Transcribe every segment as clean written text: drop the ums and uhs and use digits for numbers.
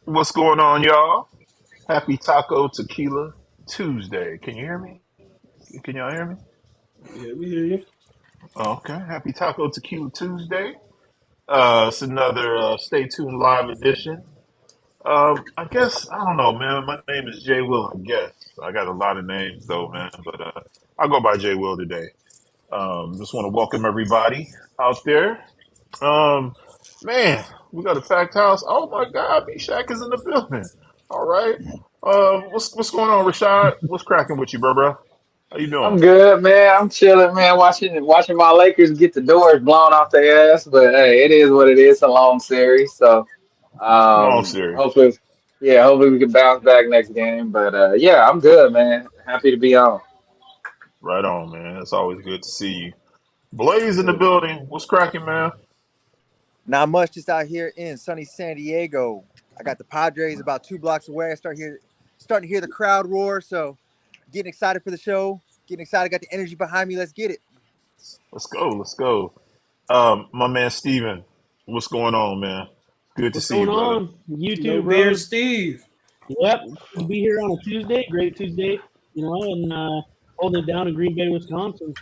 What's going on, y'all? Happy Taco Tequila Tuesday. Can you hear me? Can y'all hear me? Yeah, we hear you. Okay. Happy Taco Tequila Tuesday. It's another Stay Tuned Live edition. I guess I don't know, man. My name is Jay Will. I guess I got a lot of names though, man. But I'll go by Jay Will today. Just want to welcome everybody out there. Um, Man, we got a packed house. Oh my God, B Shack is in the building. All right. What's going on, Rashad? What's cracking with you, bro? How you doing? I'm good, man. I'm chilling, man. Watching my Lakers get the doors blown off their ass. But hey, it is what it is. It's a long series, so Long series. hopefully, yeah, hopefully we can bounce back next game. But yeah, I'm good, man. Happy to be on. Right on, man. It's always good to see you. Blaze in the Yeah. building. What's cracking, man? Not much, just out here in sunny San Diego. I got the Padres about 2 blocks away. Starting to hear the crowd roar. So, getting excited for the show. Getting excited. Got the energy behind me. Let's get it. Let's go. Let's go. My man Steven. What's going on, man? Good to What's see you, going brother. on? You No too, beer, bro. Steve. Yep. Good to be here on a Tuesday, great Tuesday, and holding it down in Green Bay, Wisconsin.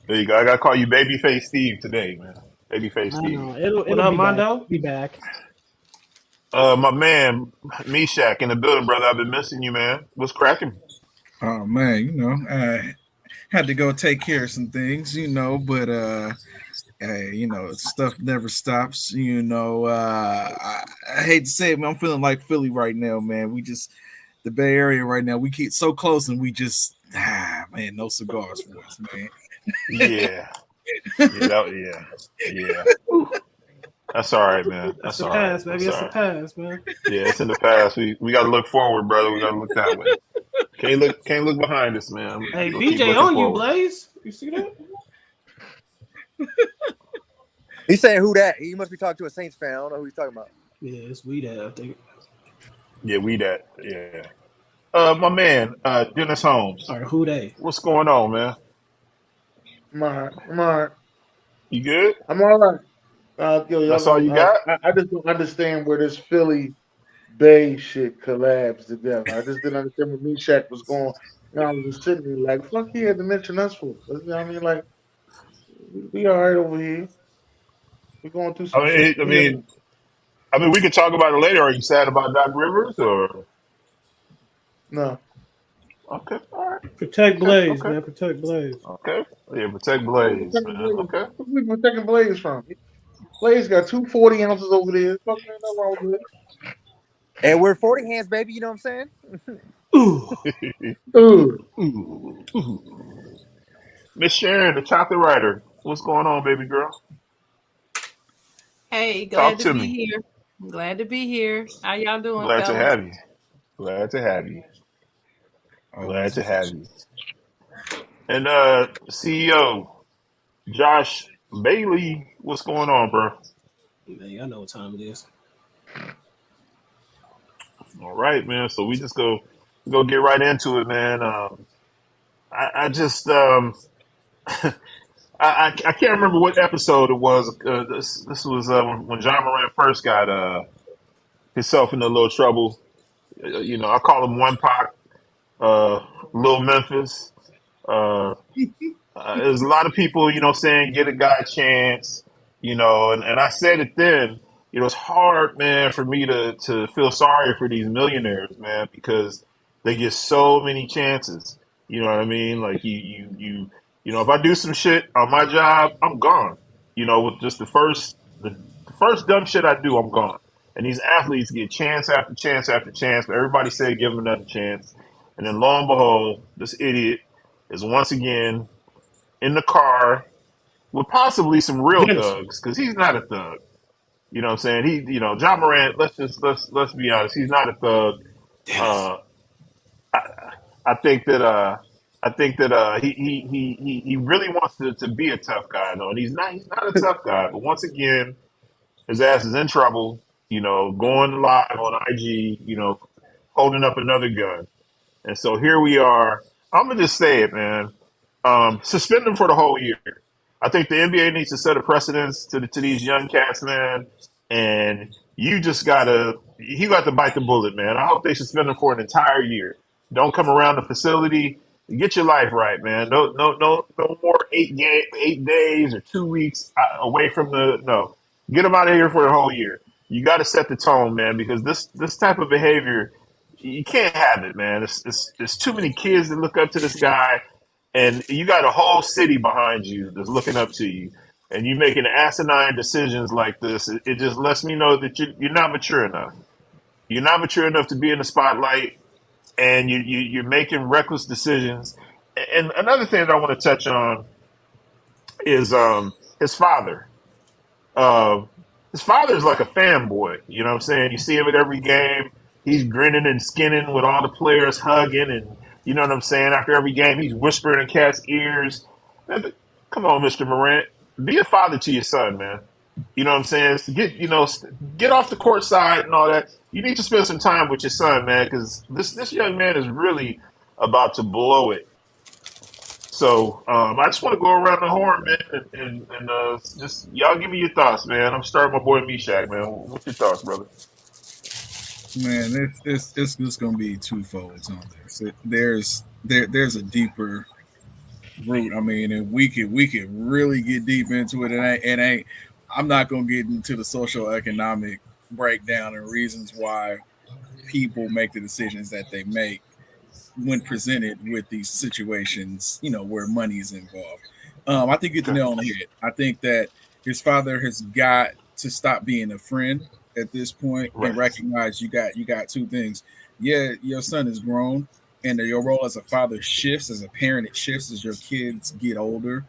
There you go. I gotta call you Babyface Steve today, man. Babyface I Steve. know it'll What it'll up, be back. Mondo? Be back. My man Meshach in the building, brother. I've been missing you, man. What's cracking? Oh man, I had to go take care of some things, but hey, stuff never stops. I hate to say it, man, I'm feeling like Philly right now, man. We just the Bay Area right now. We keep so close, and we just man, no cigars for us, man. Yeah. Yeah. Whew. That's all right, man. That's That's the all right. past, baby. That's That's all the right. past, man. Yeah, it's in the past. We gotta look forward, brother. We gotta look that way. Can't look behind us, man. Hey, We gonna keep BJ looking on you, forward. Blaze. You see that? He's saying who that? He must be talking to a Saints fan. I don't know who he's talking about. Yeah, it's weed I think. Yeah, we that. Yeah. My man, Dennis Holmes. Or who they? What's going on, man? I'm all right. I'm all right. You good? I'm all right. That's all you got? I just don't understand where this Philly Bay shit collabs together. I just didn't understand where Meshack was going. I was just sitting there like, fuck, he had to mention us for. You know what I mean? Like, we all right over here. We're going through I some shit. mean, I mean, I mean, we could talk about it later. Are you sad about Doc Rivers or? No. Okay, all right. Protect Okay, Blaze, okay, man. Protect Blaze. okay. Yeah, protect Where we Blaze, taking man. Blaze? Okay. Where we taking Blaze from? Blaze got 240 ounces over there. Fuck, ain't nothing wrong with And we're 40 hands, baby. You know what I'm saying? Ooh. it. Ugh. Ooh, ooh. Miss Sharon, the chocolate writer. What's going on, baby girl? Hey, Talk glad to to be me. here. Glad to be here. How y'all doing, Glad to fellas? have you. Glad to have you. Glad Always a to have pleasure. you. And CEO Josh Bailey, what's going on, bro? Man, y'all know what time it is. All right, man. So we just go get right into it, man. I just I can't remember what episode it was. This was when John Moran first got himself in a little trouble. I call him One Pac, uh, Lil Memphis. Uh, there's a lot of people, saying get a guy a chance, and I said it then. It's hard, man, for me to feel sorry for these millionaires, man, because they get so many chances. You know what I mean? Like if I do some shit on my job, I'm gone. With just the first dumb shit I do, I'm gone. And these athletes get chance after chance after chance, but everybody said give them another chance. And then lo and behold, this idiot is once again in the car with possibly some real Dennis. thugs because he's not a thug. You know what I'm saying? John Morant. Let's be honest. He's not a thug. Dennis. Uh, I, I think that he really wants to be a tough guy though, and he's not a tough guy. But once again, his ass is in trouble. Going live on IG. Holding up another gun, and so here we are. I'm gonna just say it, man. Suspend him for the whole year. I think the NBA needs to set a precedence to these young cats, man, and you just he got to bite the bullet, man. I hope they suspend him for an entire year. Don't come around the facility. Get your life right, man. No more 8 days or 2 weeks away from no. Get him out of here for a whole year. You got to set the tone, man, because this type of behavior, you can't have it, man. It's too many kids that look up to this guy, and you got a whole city behind you that's looking up to you, and you making asinine decisions like this. It just lets me know that you're not mature enough. You're not mature enough to be in the spotlight, and you're making reckless decisions. And another thing that I want to touch on is his father. Uh, his father is like a fanboy. You know what I'm saying? You see him at every game. He's grinning and skinning with all the players, hugging, and you know what I'm saying. After every game, he's whispering in cats' ears. Man, come on, Mr. Morant, be a father to your son, man. You know what I'm saying? Get off the court side and all that. You need to spend some time with your son, man, because this young man is really about to blow it. So I just want to go around the horn, man, and just y'all give me your thoughts, man. I'm starting my boy Meshack, man. What's your thoughts, brother? Man, it's just gonna be twofold on this. There's a deeper root. I mean, and we could really get deep into it, and I'm not gonna get into the social economic breakdown and reasons why people make the decisions that they make when presented with these situations, where money is involved. I think you hit the nail on the head. I think that his father has got to stop being a friend at this point and recognize you got two things. Yeah, your son is grown, and your role as a father shifts, as a parent, it shifts as your kids get older.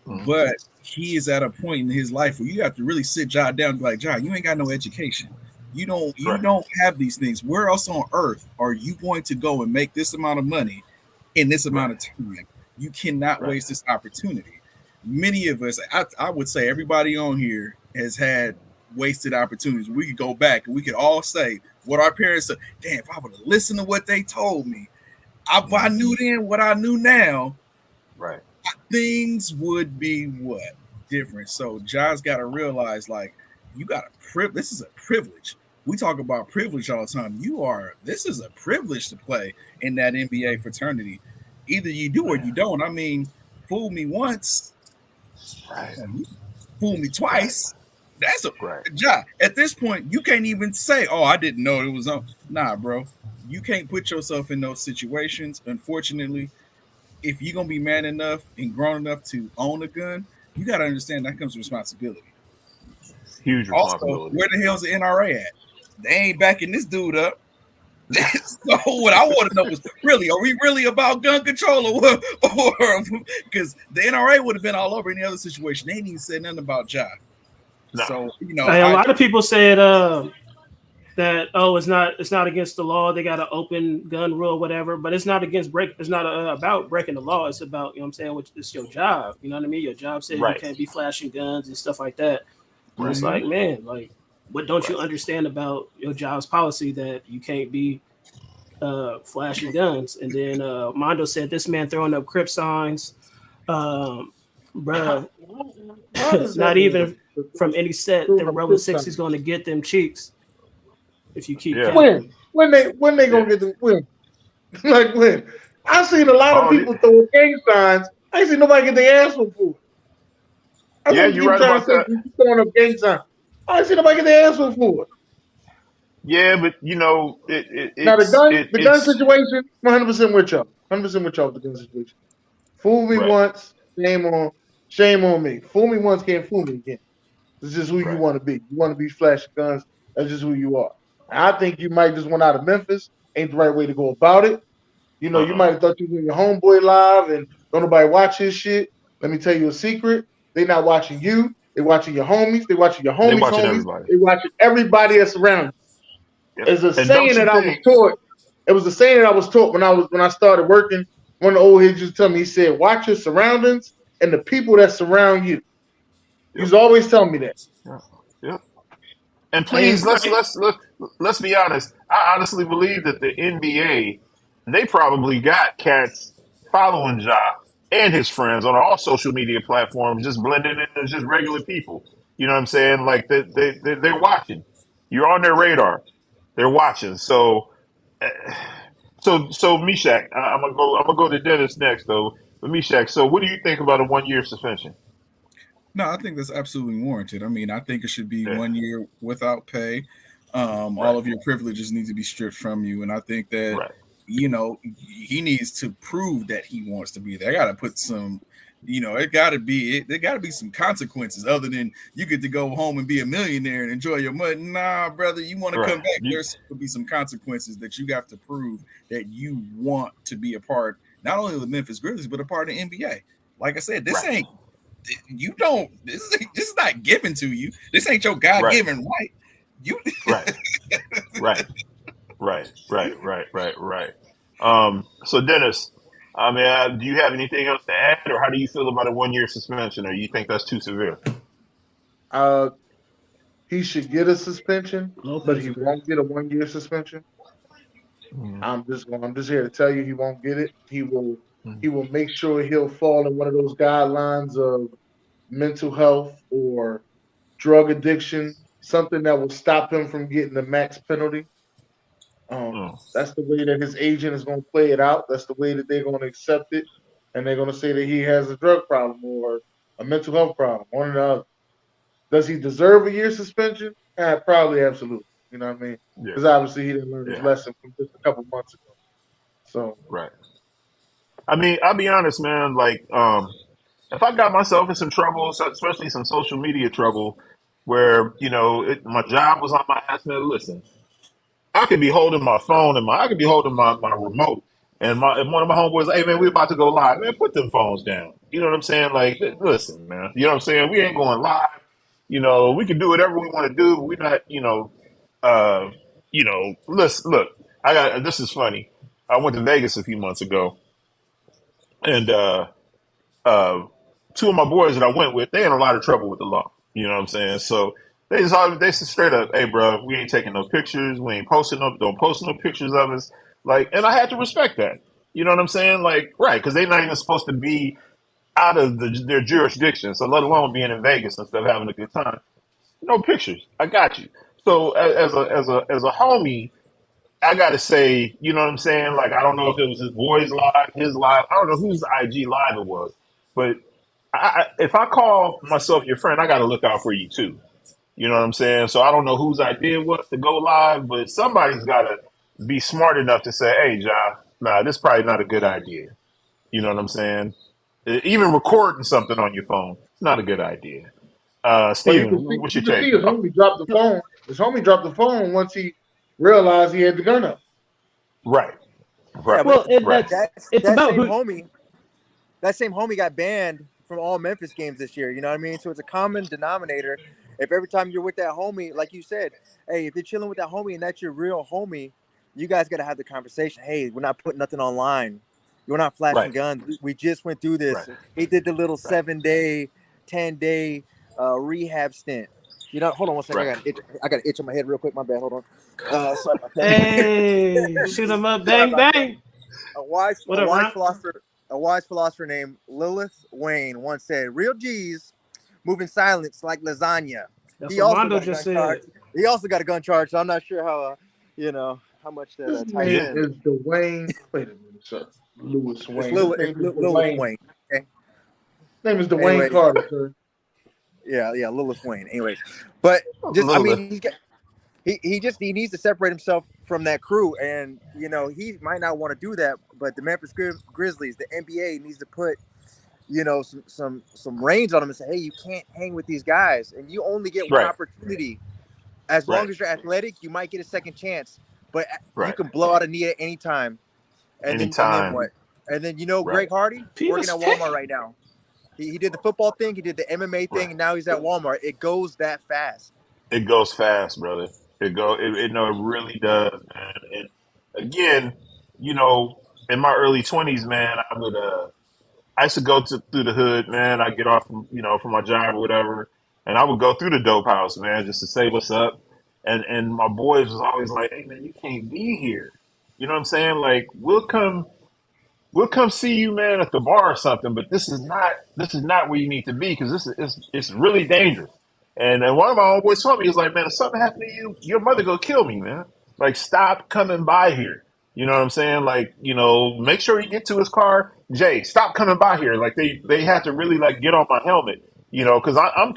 Mm-hmm. But he is at a point in his life where you have to really sit Ja down and be like, Ja, you ain't got no education. You don't have these things. Where else on earth are you going to go and make this amount of money in this amount of time? You cannot waste this opportunity. Many of us, I would say everybody on here has had wasted opportunities. We could go back and we could all say what our parents said. Damn, if I would have listened to what they told me, if I knew then what I knew now, things would be what? Different. So Ja's got to realize, like, you got this is a privilege. We talk about privilege all the time. This is a privilege to play in that NBA fraternity. Either you do or you don't. I mean, fool me once, fool me twice. That's a job. At this point, you can't even say, "Oh, I didn't know it was on." Nah, bro, you can't put yourself in those situations. Unfortunately, if you're gonna be man enough and grown enough to own a gun, you got to understand that comes with responsibility. Huge responsibility. Also, where the hell's the NRA at? They ain't backing this dude up. So what I want to know is, really, are we really about gun control or because the NRA would have been all over any other situation. They ain't even said nothing about Ja. No. So a lot of people said that it's not against the law. They got an open gun rule, whatever. But it's not it's not about breaking the law. It's about, you know what I'm saying, which is your job. You know what I mean? Your job says you can't be flashing guns and stuff like that. And it's like, man, like, what don't you understand about your job's policy that you can't be flashing guns? And then Mondo said this man throwing up Crip signs, bruh. Not even from any set. The Rebel 6 is going to get them cheeks if you keep when they gonna get them win. Like when I seen a lot of people throw gang signs, I ain't seen nobody get their ass whooped for it. You're right about that. Throwing up gang signs, I ain't seen nobody get their ass whooped for it. Yeah, but now the gun situation, 100% with y'all. 100% with y'all with the gun situation. Fool me once, shame on me. Fool me once, can't fool me again. This is just who you want to be. You want to be flashing guns. That's just who you are. I think you might just went out of Memphis. Ain't the right way to go about it. You might have thought you were your homeboy live and don't nobody watch his shit. Let me tell you a secret. They not watching you. They watching your homies. They watching your homies. Everybody. They watching everybody that's around you. It's a saying that I was taught. It was a saying that I was taught when I started working. One of the old heads used to tell me, he said, watch your surroundings and the people that surround you. He's always telling me that. Yep. And please, let's be honest. I honestly believe that the NBA, they probably got cats following Ja and his friends on all social media platforms, just blending in as just regular people. You know what I'm saying? Like they're watching. You're on their radar. They're watching. So, uh, so Meshach, I'm gonna go to Dennis next though. But Meshach, so what do you think about a 1 year suspension? No, I think that's absolutely warranted. I mean, I think it should be Yeah. 1 year without pay. All Right. of your privileges need to be stripped from you, and I think that Right. he needs to prove that he wants to be there. I got to put some, it got to be there. Got to be some consequences other than you get to go home and be a millionaire and enjoy your money. Nah, brother, you want to come Right. back? There's to be some consequences that you have to prove that you want to be a part, not only of the Memphis Grizzlies, but a part of the NBA. Like I said, this Right. ain't. You don't. This is not given to you. This ain't your God-given right. You Right. Right. Right. So Dennis, I mean, do you have anything else to add, or how do you feel about a 1 year suspension, or you think that's too severe? He should get a suspension, Lopez but he agrees. won't get a 1 year suspension. I'm just here to tell you he won't get it. He will make sure he'll fall in one of those guidelines of mental health or drug addiction, something that will stop him from getting the max penalty. That's the way that his agent is going to play it out. That's the way that they're going to accept it, and they're going to say that he has a drug problem or a mental health problem, one or the other. Does he deserve a year suspension? Probably, absolutely. You know what I mean? Because obviously he didn't learn his lesson from just a couple months ago. So Right. I mean, I'll be honest, man. Like, if I got myself in some trouble, especially some social media trouble, where my job was on my ass, man. Listen, I could be holding my phone and I could be holding my remote, and one of my homeboys, hey man, we about to go live, man. Put them phones down. You know what I'm saying? Like, listen, man. You know what I'm saying? We ain't going live. We can do whatever we want to do, but we're not. Listen, look. This is funny. I went to Vegas a few months ago, and two of my boys that I went with, they in a lot of trouble with the law. You know what I'm saying? So they said straight up, "Hey, bro, we ain't taking no pictures. We ain't posting no, don't post no pictures of us." Like, and I had to respect that. You know what I'm saying? Like, right? Because they're not even supposed to be out of their jurisdiction. So let alone being in Vegas and stuff, having a good time. No pictures. I got you. So as a homie, I gotta say, you know what I'm saying? Like, I don't know if it was his boy's live, his live. I don't know whose IG live it was, but if I call myself your friend, I gotta look out for you too. You know what I'm saying? So I don't know whose idea was to go live, but somebody's gotta be smart enough to say, "Hey, Ja, nah, this is probably not a good idea." You know what I'm saying? Even recording something on your phone, it's not a good idea. But Steven, what's you your can take? see his homie dropped the phone. His homie dropped the phone once he realized he had the gun up. Right. Yeah, Well, but Right. it's about who. that same homie got banned from all Memphis games this year. You know what I mean? So it's a common denominator. If every time you're with that homie, like you said, hey, if you're chilling with that homie and that's your real homie, you guys got to have the conversation. Hey, we're not putting nothing online. We're not flashing Right. guns. We just went through this. Right. He did the little 7-day, 10-day rehab stint. You know, hold on one second. Right. I got an itch on my head real quick. My bad. Hold on. Sorry about that. Hey, shoot 'em up, bang bang. A wise What up, Ron? philosopher named Lilith Wayne once said, "Real G's move in silence like lasagna." That's He what also Mondo got a just gun said. charge. He also got a gun charge. So I'm not sure how, how much that His ties name in. is Dwayne. Wait a minute, sir. Lewis It's Wayne. Lilith, His name is Lilith Dwayne. Wayne. Okay. His name is Dwayne Anyway. Carter, sir. Yeah, Lilith Wayne. Anyways, but just Lilith. he needs to separate himself from that crew, and he might not want to do that, but the Memphis Grizzlies, the NBA needs to put some reins on him and say, hey, you can't hang with these guys, and you only get one Right. opportunity. As long Right. as you're athletic, you might get a second chance, but you Right. can blow out a knee at any time. And then Anytime. what? And then Right. Greg Hardy working at PSP. Walmart right now. He did the football thing, he did the MMA thing, Right. and now he's at Walmart. It goes that fast. It goes fast, brother. It really does, man. And again, in my early 20s, man, I used to go through the hood, man. I get off from my job or whatever, and I would go through the dope house, man, just to say what's up. And my boys was always like, "Hey, man, you can't be here." You know what I'm saying? Like, we'll come see you, man, at the bar or something, but this is not where you need to be, because it's really dangerous. And then one of my homeboys told me, he was like, man, if something happened to you, your mother gonna kill me, man. Like, stop coming by here. You know what I'm saying? Like, make sure you get to his car. Jay, stop coming by here. Like, they had to really like get on my helmet, because I'm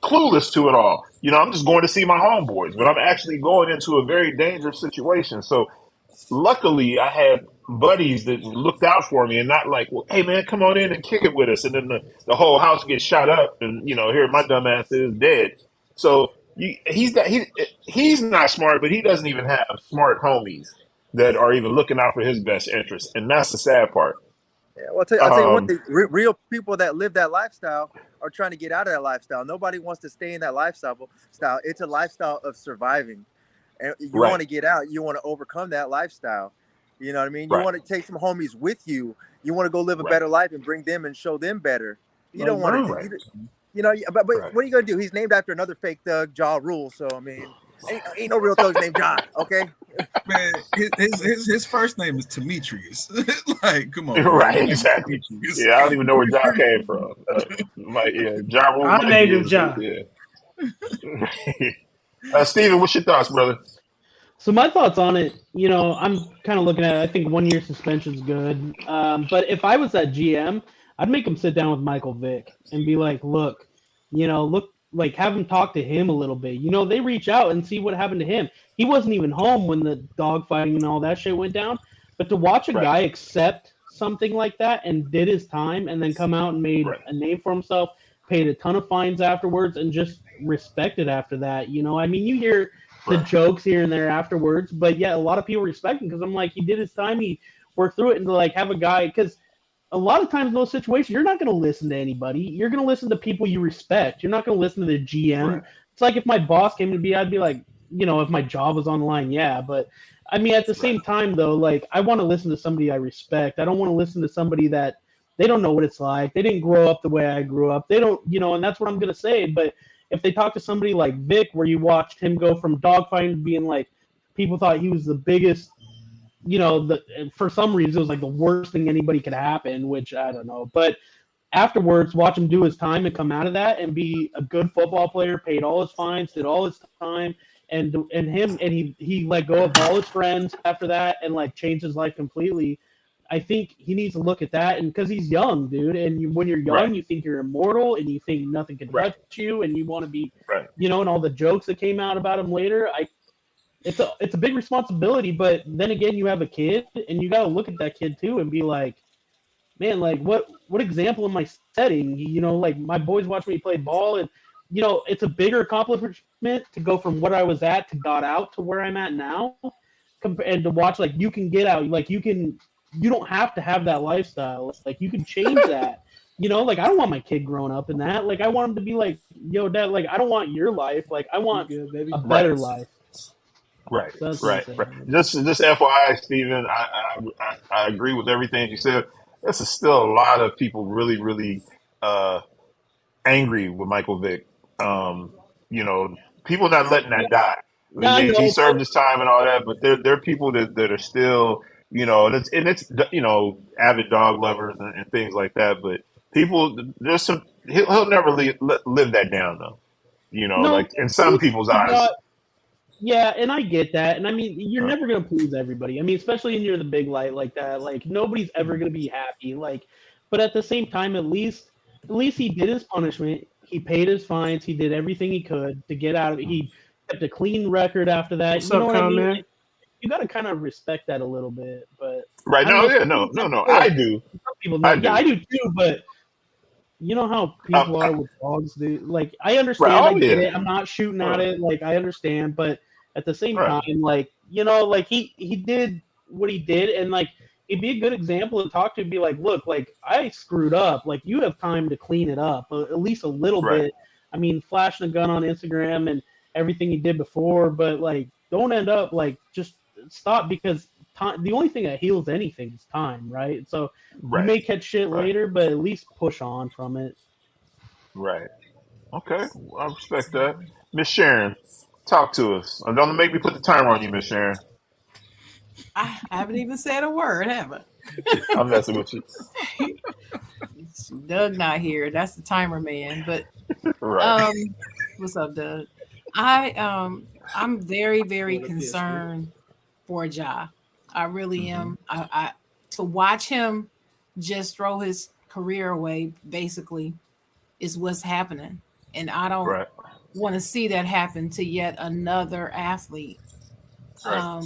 clueless to it all. I'm just going to see my homeboys, but I'm actually going into a very dangerous situation. So luckily I had buddies that looked out for me and not like, well, hey man, come on in and kick it with us. And then the whole house gets shot up and, here my dumb ass is dead. So he's not smart, but he doesn't even have smart homies that are even looking out for his best interest. And that's the sad part. Yeah, well, I'll tell you one thing. Real people that live that lifestyle are trying to get out of that lifestyle. Nobody wants to stay in that lifestyle. It's a lifestyle of surviving. And you Right. want to get out. You want to overcome that lifestyle. You know what I mean? You Right. want to take some homies with you. You want to go live a Right. better life and bring them and show them better. You don't want to, Right. but Right. what are you going to do? He's named after another fake thug, Ja Rule. So, I mean, ain't no real thugs named John, okay? Man, his first name is Demetrius. Like, come on. Right, man. exactly. Demetrius. Yeah, I don't even know where John came from. John Rule. I named him John. Yeah. Steven, what's your thoughts, brother? So my thoughts on it, I'm kind of looking at it. I think 1 year suspension's good. But if I was that GM, I'd make him sit down with Michael Vick and be like, look, like have him talk to him a little bit. They reach out and see what happened to him. He wasn't even home when the dogfighting and all that shit went down. But to watch a guy accept something like that and did his time and then come out and made a name for himself, paid a ton of fines afterwards, and just respected after that. I mean, you hear the jokes here and there afterwards, but yeah, a lot of people respect him because I'm like, he did his time, he worked through it, and to like have a guy, because a lot of times in those situations, you're not going to listen to anybody. You're going to listen to people you respect. You're not going to listen to the GM. Right. It's like if my boss came to me, I'd be like, if my job was on the line, yeah. But I mean, at the same time, though, like I want to listen to somebody I respect. I don't want to listen to somebody that they don't know what it's like. They didn't grow up the way I grew up. They don't, and that's what I'm going to say. But if they talk to somebody like Vic, where you watched him go from dogfighting to being like, people thought he was the biggest, for some reason it was like the worst thing anybody could happen, which I don't know. But afterwards, watch him do his time and come out of that and be a good football player, paid all his fines, did all his time, and he let go of all his friends after that and like changed his life completely. I think he needs to look at that, and because he's young, dude, and when you're young, you think you're immortal, and you think nothing can touch you, and you want to be, and all the jokes that came out about him later. It's a big responsibility, but then again, you have a kid, and you got to look at that kid too, and be like, man, like what example am I setting? Like my boys watch me play ball, and it's a bigger accomplishment to go from what I was at to got out to where I'm at now, and to watch like you can get out, like you don't have to have that lifestyle. Like, you can change that. Like, I don't want my kid growing up in that. Like, I want him to be like, yo, Dad, like, I don't want your life. Like, I want a better life. Right. Just FYI, Steven, I agree with everything you said. This is still a lot of people really, really angry with Michael Vick. People not letting that die. He served his time and all that, but there are people that are still, it's avid dog lovers and things like that. But people, there's some, he'll never live that down though. Like in some people's eyes. Yeah, and I get that. And I mean, you're never going to please everybody. I mean, especially when you're the big light like that. Like, nobody's ever going to be happy. Like, but at the same time, at least he did his punishment. He paid his fines. He did everything he could to get out of it. He kept a clean record after that. What's up, what I mean? man? Like, you got to kind of respect that a little bit. But right. No, I do. Some people know. Yeah, I do too, but you know how people are with dogs, dude. Like, I understand. I get it. I'm not shooting at it. Like, I understand. But at the same time, like, like he did what he did, and like it'd be a good example to talk to, be like, look, like I screwed up. Like, you have time to clean it up, at least a little bit. I mean, flashing a gun on Instagram and everything he did before, but like, don't end up like just stop, because time, the only thing that heals anything is time, right? So you may catch shit later, but at least push on from it. Right. Okay. I respect that. Miss Sharon, talk to us. Don't make me put the timer on you, Miss Sharon. I haven't even said a word, have I? I'm messing with you. Doug not here. That's the timer man. But Right. What's up, Doug? I'm very, very concerned for Ja. I really am. I to watch him just throw his career away basically is what's happening. And I don't Right. want to see that happen to yet another athlete. Right.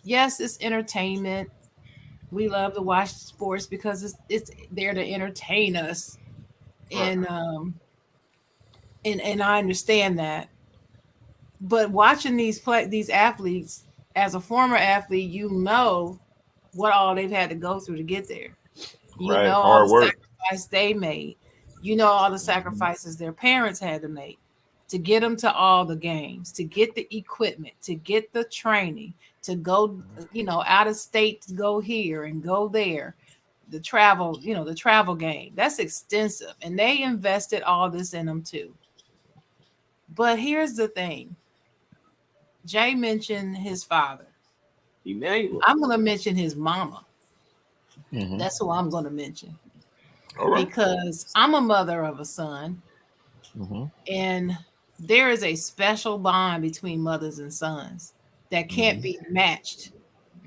Yes, it's entertainment. We love to watch sports because it's there to entertain us. Right. And I understand that. But watching these athletes, as a former athlete, you know what all they've had to go through to get there. You Right. know all Hard the work. sacrifice they made. You know all the sacrifices their parents had to make to get them to all the games, to get the equipment, to get the training, to go, out of state, to go here and go there. The travel, the travel game. That's extensive. And they invested all this in them too. But here's the thing. Jay mentioned his father. Emmanuel. I'm going to mention his mama. Mhm. That's who I'm going to mention. All right. Because I'm a mother of a son. Mhm. And there is a special bond between mothers and sons that can't be matched.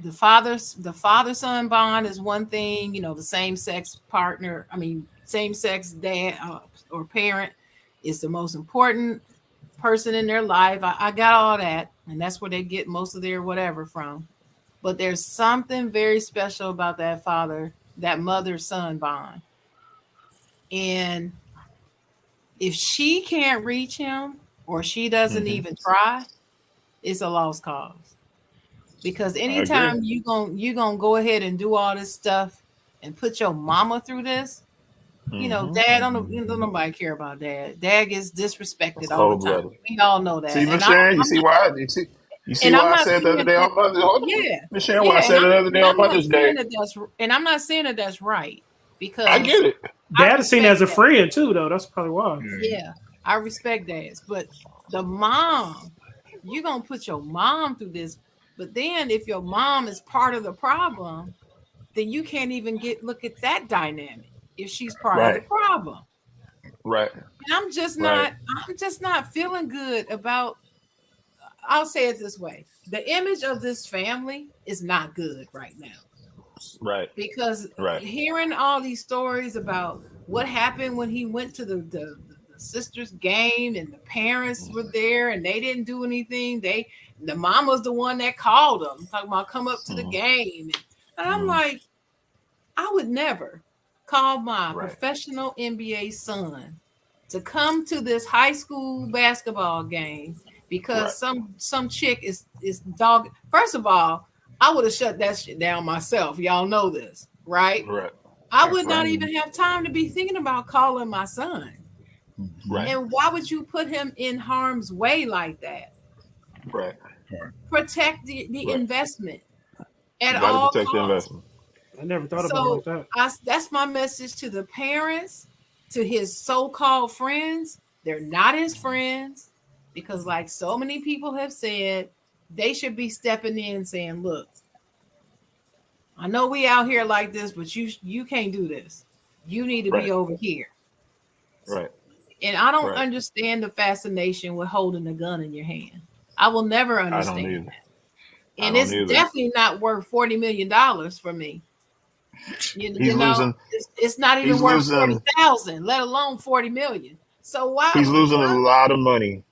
The father-son bond is one thing, the same-sex same-sex dad or parent is the most important person in their life. I got all that, and that's where they get most of their whatever from. But there's something very special about that mother-son bond. And if she can't reach him or she doesn't even try, it's a lost cause. Because anytime you gonna go ahead and do all this stuff and put your mama through this, dad don't nobody care about dad. Dad gets disrespected It's all cold the time. blooded. We all know that. See, And Miss Sharon, you see why? You see why I'm I not said the saying other day on Mother's Day? Miss Sharon, what I said the other day on Mother's Day. And I'm not saying that that's right because I get it. Dad is seen as a friend too, though. That's probably why. Yeah, I respect dads, but the mom, you're gonna put your mom through this. But then if your mom is part of the problem, then you can't even look at that dynamic if she's part of the problem. Right. And I'm just not feeling good about, I'll say it this way. The image of this family is not good right now. Right. Because hearing all these stories about what happened when he went to the sisters' game and the parents were there and they didn't do anything. The mom was the one that called them, talking about come up to the game. And I'm like, I would never call my professional NBA son to come to this high school basketball game because some chick is dog. First of all, I would have shut that shit down myself. Y'all know this, right? Right. I would not even have time to be thinking about calling my son. Right. And why would you put him in harm's way like that? Right. Protect the investment at You gotta all protect costs. the investment. I never thought about it like that. That's my message to the parents, to his so-called friends. They're not his friends because, like so many people have said, they should be stepping in saying, look, I know we out here like this, but you can't do this. You need to be over here. Right. And I don't understand the fascination with holding a gun in your hand. I will never understand. I don't either. And it's definitely not worth $40 million for me. It's not even worth 40,000, let alone 40 million. So why he's losing a lot of money?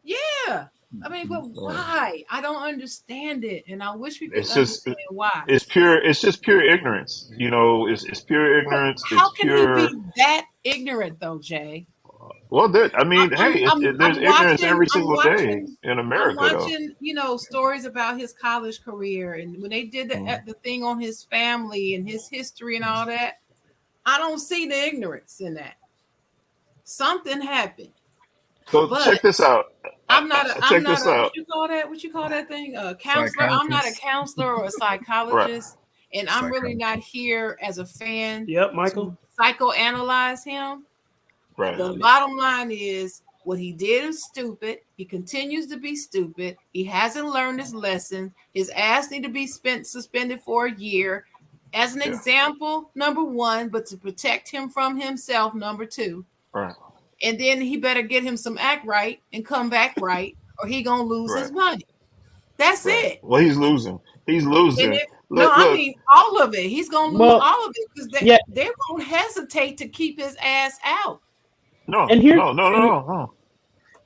Yeah. I mean, but why? I don't understand it, and I wish we could understand why. It's just pure ignorance. It's pure ignorance. How can you be that ignorant, though, Jay? Well, there's ignorance every single day in America. I'm watching, stories about his college career, and when they did the thing on his family and his history and all that, I don't see the ignorance in that. Something happened. So check this out. I'm not what you call that thing? A counselor. I'm not a counselor or a psychologist, and I'm really not here as a fan. Yep, Michael. To psychoanalyze him. Right. The bottom line is what he did is stupid. He continues to be stupid. He hasn't learned his lesson. His ass need to be suspended for a year. As an example, number one, but to protect him from himself, number two. Right. and then he better get him some act right and come back right, or he gonna lose his money. That's it. Well, he's losing. He's losing. I mean all of it. He's gonna lose all of it because they won't hesitate to keep his ass out. No, and here's, no.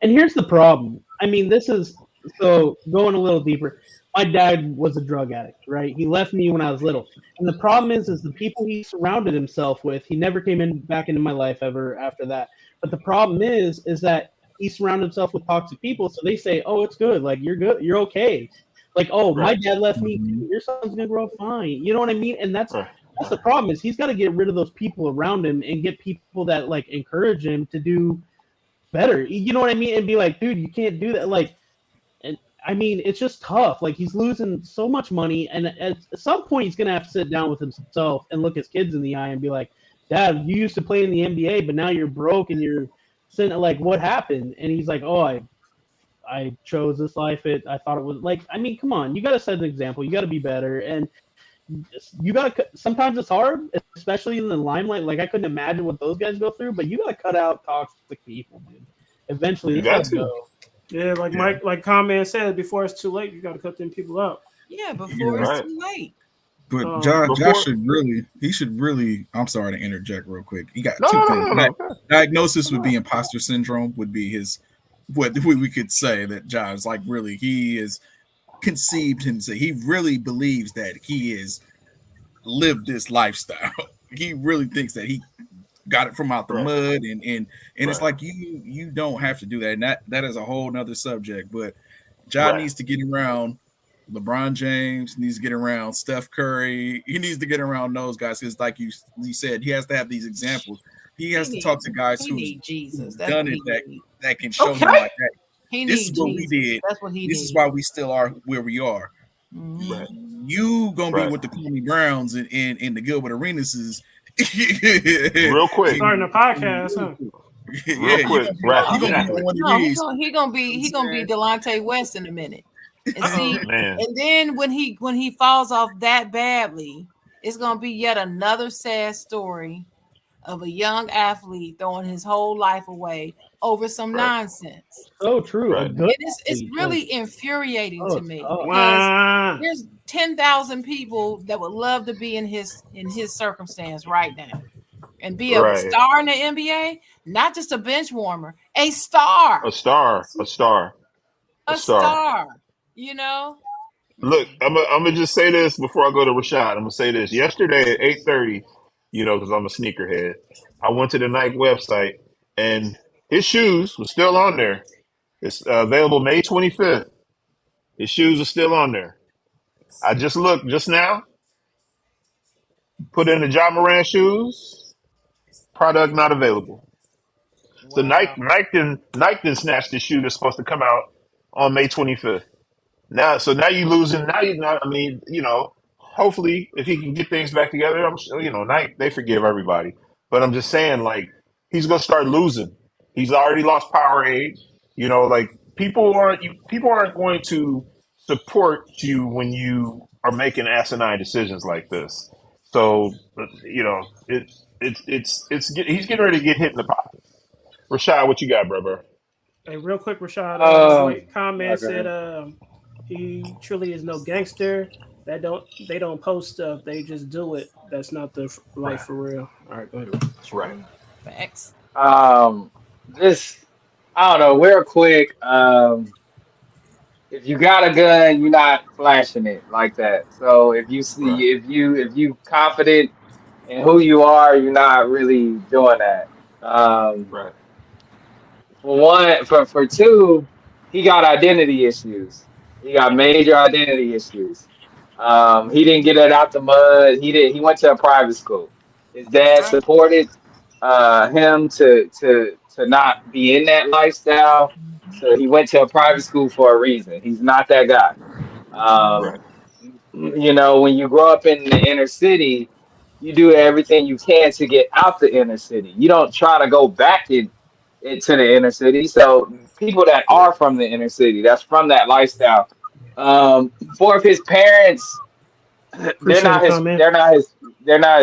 And here's the problem. I mean, this is so going a little deeper. My dad was a drug addict, right? He left me when I was little, and the problem is the people he surrounded himself with. He never came back into my life ever after that. But the problem is that he surrounded himself with toxic people. So they say, "Oh, it's good. Like you're good. You're okay." Like, "Oh, my dad left me. Your son's gonna grow up fine." You know what I mean? And that's the problem is he's got to get rid of those people around him and get people that like encourage him to do better. You know what I mean? And be like, "Dude, you can't do that." Like, and I mean, it's just tough. Like he's losing so much money, and at some point he's gonna have to sit down with himself and look his kids in the eye and be like, "Dad, you used to play in the NBA, but now you're broke and you're sitting like, what happened?" And he's like, "Oh, I chose this life. I thought it was like, I mean, come on, you got to set an example. You got to be better, and you got to. Sometimes it's hard, especially in the limelight. Like I couldn't imagine what those guys go through, but you got to cut out toxic people, dude. Eventually, you got to go." Yeah, like Conman said, before it's too late, you got to cut them people out. Yeah, before it's too late. But Josh should really. I'm sorry to interject real quick. He got two things. No. Diagnosis would be imposter syndrome. Would be his. What we could say that Josh like really he is conceived himself. He really believes that he is lived this lifestyle. He really thinks that he got it from out the mud, and it's like you don't have to do that. And that is a whole nother subject. But John needs to get around LeBron James, needs to get around Steph Curry. He needs to get around those guys because, like you said, he has to have these examples. He has to talk to guys who's done it that can show him like that. This is what we did. That's what he this did. is why we still are where we are. Mm-hmm. You gonna be with the Kwame Browns and the Gilbert Arenases. Real quick. Starting a podcast, huh? Real quick. He gonna be Delonte West in a minute. And see, and then when he falls off that badly, it's gonna be yet another sad story of a young athlete throwing his whole life away over some nonsense. So true. It's really infuriating to me. Wow. There's 10,000 people that would love to be in his circumstance right now and be a star in the NBA, not just a bench warmer, a star. A star. You know. Look, I'm gonna just say this before I go to Rashad. I'm gonna say this. Yesterday at 8:30, because I'm a sneakerhead, I went to the Nike website and his shoes were still on there. It's available May 25th. His shoes are still on there. I just looked just now. Put in the Ja Morant shoes. Product not available. So Nike didn't snatch the shoe that's supposed to come out on May 25th. Now you losing. Now you not. I mean, hopefully if he can get things back together, I'm sure, Nike, they forgive everybody. But I'm just saying, like, he's gonna start losing. He's already lost Powerade. Like people aren't going to support you when you are making asinine decisions like this. So he's getting ready to get hit in the pocket. Rashad, what you got, brother? Hey, real quick, Rashad. Comment said he truly is no gangster. They don't post stuff. They just do it. That's not the life for real. All right, go ahead. That's right. Facts. I don't know, real quick. If you got a gun, you're not flashing it like that. So if you see, if you confident in who you are, you're not really doing that. For one, for two, he got identity issues. He got major identity issues. He didn't get it out the mud. He went to a private school. His dad supported him to not be in that lifestyle. So he went to a private school for a reason. He's not that guy. When you grow up in the inner city, you do everything you can to get out the inner city. You don't try to go back into the inner city. So people that are from the inner city, that's from that lifestyle. Four of his parents, they're not his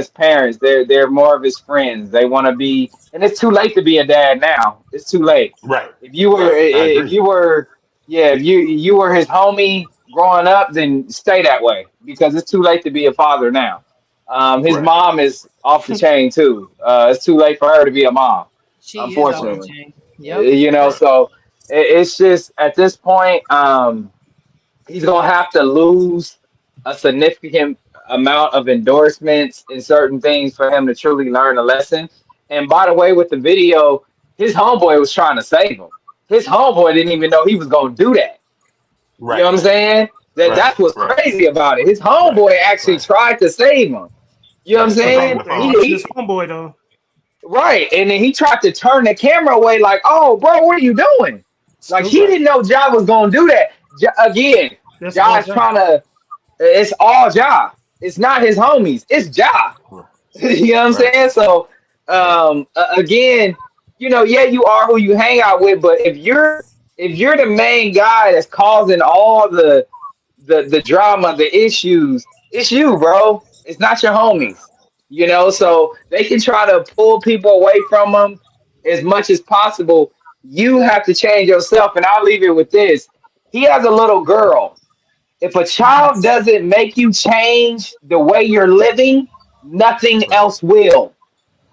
parents. They're more of his friends. They want to be and it's too late to be a dad now. It's too late. Right. If you were, Right. I if agree. you were, yeah, if you were his homie growing up, then stay that way because it's too late to be a father now. His Right. mom is off the chain too. It's too late for her to be a mom, She is off the unfortunately. chain. Yep. You know, Right. so it's just at this point, he's gonna have to lose a significant amount of endorsements in certain things for him to truly learn a lesson. And by the way, with the video, his homeboy was trying to save him. His homeboy didn't even know he was gonna do that. You know what Right. I'm saying? Right. That's what's Right. crazy about it. His Right. homeboy actually Right. tried to save him. You know what I'm Right. Took off saying? the Hey, phone. watching this homeboy though. Right. And then he tried to turn the camera away, like, "Oh, bro, what are you doing?" Like he Stupid. didn't know Ja was gonna do that. Again, That's all Ja's that. trying to. It's all Ja. It's not his homies. It's Ja. Right. You know what I'm Right. saying? So, again, you know, yeah, you are who you hang out with, but if you're the main guy that's causing all the drama, the issues, it's you, bro. It's not your homies. You know, so they can try to pull people away from them as much as possible. You have to change yourself, and I'll leave it with this. He has a little girl. If a child doesn't make you change the way you're living, nothing Right. else will.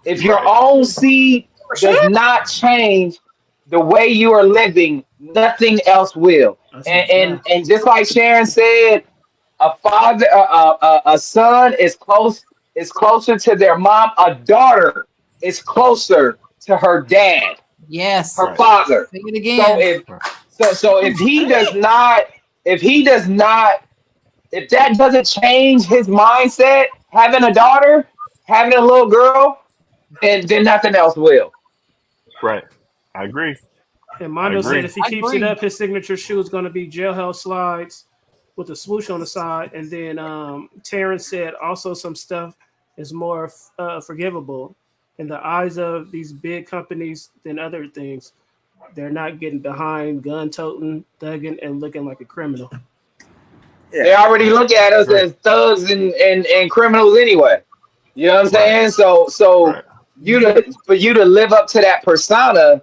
If your Right. own seed does not change the way you are living, nothing else will. That's And just like Sharon said, a son is closer to their mom. A daughter is closer to her dad, Yes. her Right. father. Say it So again. if he does not, if that doesn't change his mindset, having a daughter, having a little girl, then nothing else will. Right. I agree. And I Mondo said agree. if he I keeps agree. it up, his signature shoe is going to be jailhouse slides with a swoosh on the side. And then Terrence said also some stuff is more forgivable in the eyes of these big companies than other things. They're not getting behind gun toting, thugging, and looking like a criminal. They already look at us as thugs and criminals anyway. You know what I'm saying? So Right. for you to live up to that persona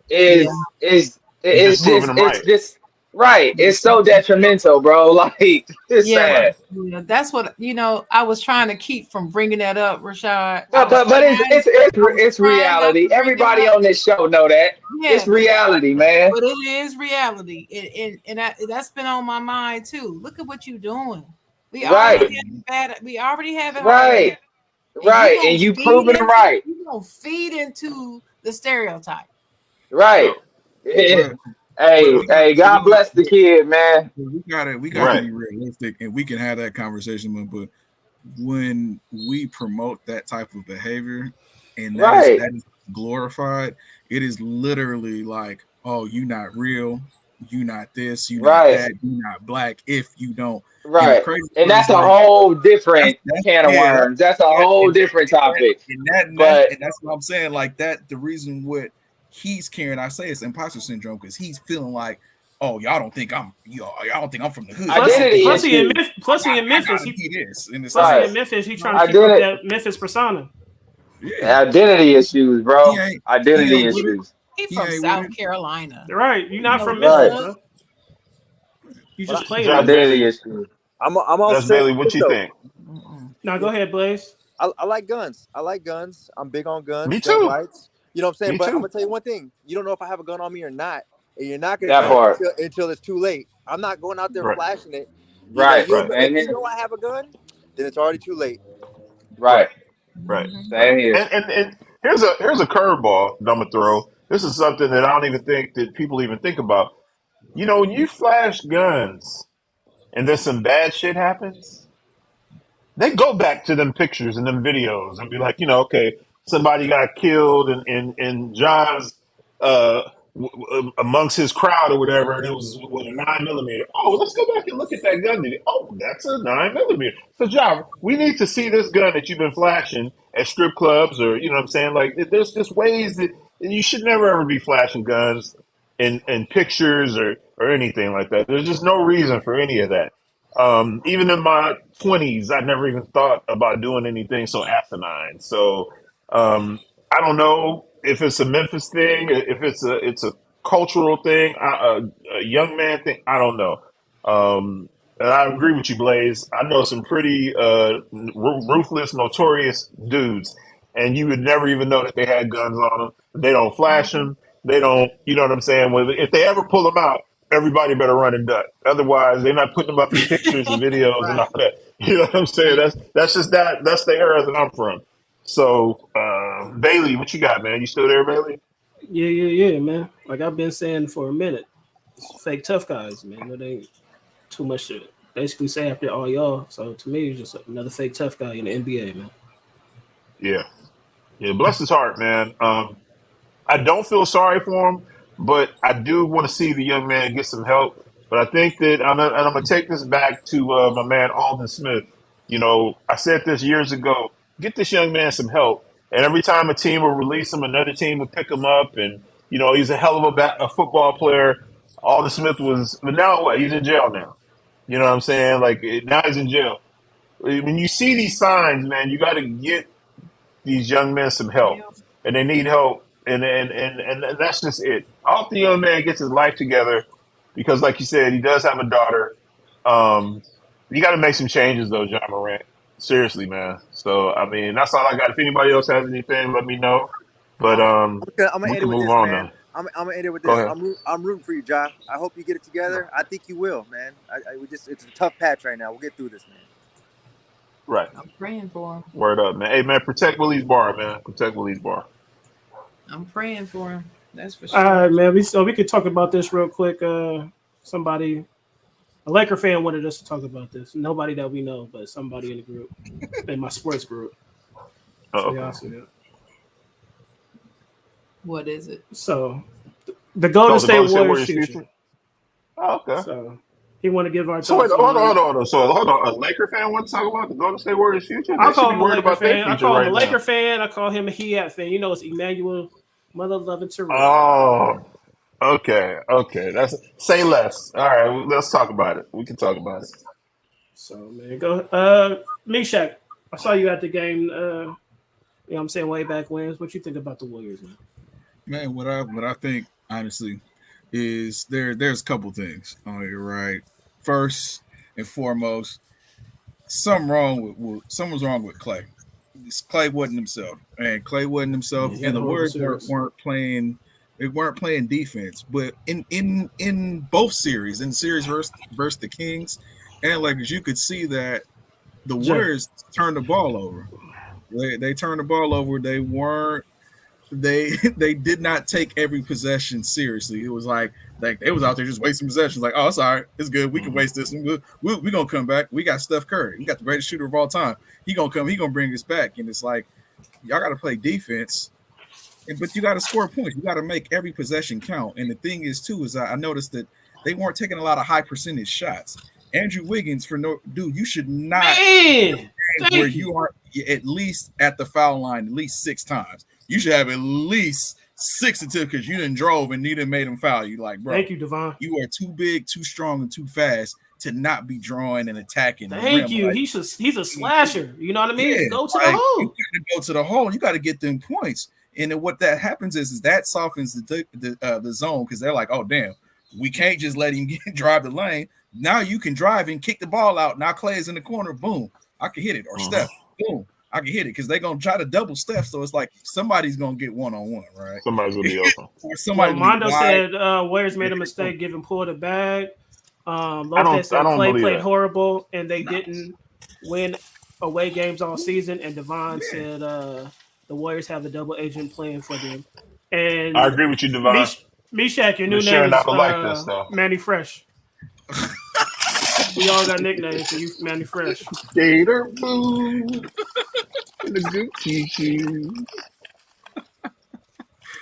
is Yeah. it's just proving them right. right. It's so detrimental, bro. Like it's Yeah. sad. Yeah, that's what I was trying to keep from bringing that up, Rashad. But it's reality. Everybody on this show know that. Yeah, It's reality, man. but it is reality, and that's been on my mind too. Look at what you're doing. We Right. already have bad. We already have it. Right. Right. gonna And you feed proving it into- right. You gonna feed into the stereotype. Right. Hey, God bless the kid, man. We gotta Right. be realistic, and we can have that conversation. But when we promote that type of behavior, and Right. that is glorified, it is literally like, oh, you not real, you not this, you not Right. that, you not black. If you don't, Right. the crazy And part that's is a like, whole different that's- can of yeah, worms. That's a whole different topic. and But- that's what I'm saying. Like that, the reason what he's carrying, I say it's imposter syndrome because he's feeling like, oh, y'all don't think I'm from the hood. Identity Plus he in issue. Memphis. Plus he in I Memphis. gotta He, be this, and it's plus Right. he in Memphis. He trying to keep Identity- up that Memphis persona. yeah. Identity issues, bro. He ain't- Identity he ain't with it. issues. He He from ain't South with it. Carolina. Right. You're not from Right. Memphis, bro. You just playing. John Memphis. Identity issues. I'm all That's straight Bailey. What with you though. think? Now go ahead, Blaze. I like guns. I like guns. I'm big on guns. Me gun too. rights. You know what I'm saying? Me But too. I'm gonna tell you one thing. You don't know if I have a gun on me or not, and you're not gonna That know part. until it's too late. I'm not going out there Right. flashing it. Right. You Right. know, And if you know I have a gun, then it's already too late. right. Right. Same here. And here's a curveball that I'm gonna throw. This is something that I don't even think that people even think about. You know, when you flash guns and then some bad shit happens, they go back to them pictures and them videos and be like, you know, okay, somebody got killed in John's amongst his crowd or whatever, and it was with a 9mm. Oh, let's go back and look at that gun. Oh, that's a 9mm. So, John, we need to see this gun that you've been flashing at strip clubs, or you know what I'm saying? Like, there's just ways that you should never ever be flashing guns in pictures or anything like that. There's just no reason for any of that. Even in my 20s, I never even thought about doing anything so asinine. So, I don't know if it's a Memphis thing, if it's a cultural thing, a young man thing. I don't know. And I agree with you, Blaze. I know some pretty ruthless, notorious dudes, and you would never even know that they had guns on them. They don't flash them. They don't. You know what I'm saying? Well, if they ever pull them out, everybody better run and duck. Otherwise, they're not putting them up in pictures and videos and all that. You know what I'm saying? That's just that. That's the era that I'm from. So, Bailey, what you got, man? You still there, Bailey? Yeah, man. Like I've been saying for a minute, it's fake tough guys, man. It ain't too much to basically say after all y'all. So to me, it's just another fake tough guy in the NBA, man. Yeah. Bless his heart, man. I don't feel sorry for him, but I do want to see the young man get some help. But I think that I'm going to take this back to my man Alden Smith. You know, I said this years ago. Get this young man some help, and every time a team will release him, another team will pick him up, and you know he's a hell of a football player. Alden Smith was, but now what? He's in jail now. You know what I'm saying? Like now he's in jail. When you see these signs, man, you got to get these young men some help, and they need help, and that's just it. I hope the young man gets his life together, because, like you said, he does have a daughter. You got to make some changes, though, John Morant. Seriously, man. So, I mean, that's all I got. If anybody else has anything, let me know. But I'm gonna we end it can with move this, on man. now. I'm gonna end it with Go this. ahead. I'm rooting for you, Ja. I hope you get it together. I think you will, man. It's a tough patch right now. We'll get through this, man. Right. I'm praying for him. Word up, man. Hey, man, protect Willie's bar, man. Protect Willie's bar. I'm praying for him. That's for All sure. right, man. We could talk about this real quick. Somebody, a Laker fan, wanted us to talk about this. Nobody that we know, but somebody in the group, in my sports group. So y'all see it. What is it? So the Golden State Warriors future. Oh, okay. So he want to give our So wait, thoughts hold on- on. So hold on. A Laker fan wants to talk about the Golden State Warriors future? I They should call be him a worried Laker about their fan. I future call him a right Laker now. fan. I call him a Heat fan. You know, it's Emmanuel, mother loving Terrell. Oh, okay. That's say less. All right, let's talk about it. We can talk about it. So man, go Meshach. I saw you at the game. You know what I'm saying, way back when. What you think about the Warriors, man? Man, what I think honestly is there's a couple things on here, right? First and foremost, something's wrong with Clay. Clay wasn't himself, and the Warriors weren't playing. They weren't playing defense, but in both series, in the series versus the Kings and Lakers, you could see that the Warriors turned the ball over. They turned the ball over. They weren't. They did not take every possession seriously. It was like they was out there just wasting possessions. Like, oh, it's all right, it's good. We can waste this one. We're gonna come back. We got Steph Curry. We got the greatest shooter of all time. He gonna come. He gonna bring us back. And it's like y'all got to play defense, but you got to score points. You got to make every possession count. And the thing is too is I noticed that they weren't taking a lot of high percentage shots. Andrew Wiggins, you should not where you are at least at the foul line at least 6 times. You should have at least 6 attempts because you didn't drove and neither made him foul you. Like, bro, thank you, Devon. You are too big, too strong, and too fast to not be drawing and attacking. Thank you. Like, he's a slasher. You know what I mean? Yeah, go to the hole. You got to go to the hole. You got to get them points. And then what that happens is that softens the zone because they're like, oh damn, we can't just let him drive the lane. Now you can drive and kick the ball out. Now Clay is in the corner. Boom, I can hit it. Or Steph. Boom, I can hit it because they're gonna try to double Steph. So it's like somebody's gonna get 1-on-1, right? Somebody's gonna be open. Well, Mondo said Warriors made a mistake giving Paul the bag. Lopez said Clay played horrible and they didn't win away games all season. And Devon said the Warriors have a double agent plan for them. And I agree with you, Devon. Meshach, your new name is Manny Fresh. We all got nicknames, so you Manny Fresh. Gator Boo. And the Gucci shoes.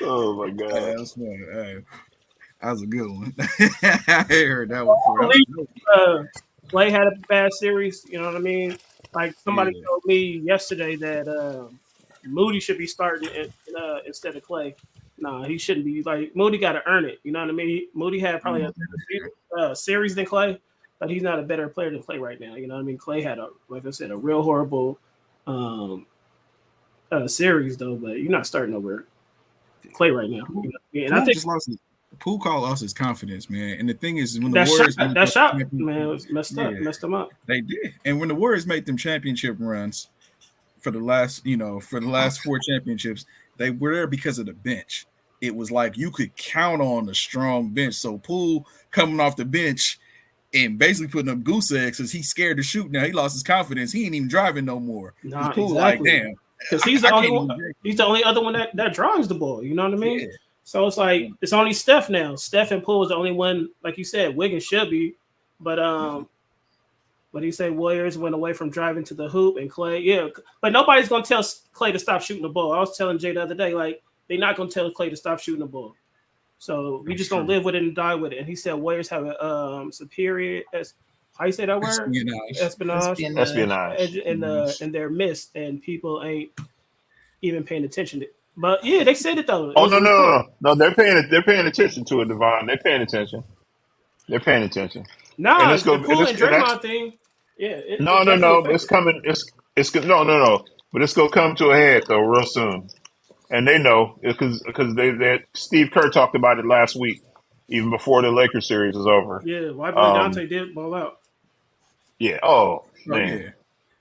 Oh my God. Hey, that was funny. Hey, that was a good one. I heard that one before. Clay had a bad series, you know what I mean? Like somebody told me yesterday that Moody should be starting instead of Clay. No, he shouldn't be. Like Moody got to earn it. You know what I mean? Moody had probably a better series than Clay, but he's not a better player than Clay right now. You know what I mean? Clay had like I said, a real horrible series though, but you're not starting over Clay right now. You know? And I think Poole Call lost his confidence, man. And the thing is, when the that Warriors shot, man, was messed them up. They did. And when the Warriors made them championship runs for the last 4 championships, they were there because of the bench. It was like you could count on a strong bench. So Poole coming off the bench and basically putting up goose eggs because he's scared to shoot now. He lost his confidence. He ain't even driving no more. Nah, Poole exactly. like, damn. Because he's the only one. He's the only other one that drives the ball. You know what I mean? Yeah. So it's like it's only Steph now. Steph and Poole is the only one, like you said. Wiggins should be, but what do you say? Warriors went away from driving to the hoop, and Clay, yeah. But nobody's gonna tell Clay to stop shooting the ball. I was telling Jay the other day, like they're not gonna tell Clay to stop shooting the ball. So we just gonna live with it and die with it. And he said Warriors have a superior. How you say that word? Espionage. And they're missed, and people ain't even paying attention to it. But yeah, they said it though. No. They're paying attention to it, Devon. They're paying attention. No, it's the Poole and Draymond thing. Yeah. No. It's coming. It's no. But it's gonna come to a head though real soon, and they know because they Steve Kerr talked about it last week, even before the Lakers series is over. Yeah, why Dante did ball out. Yeah. Oh man. Yeah.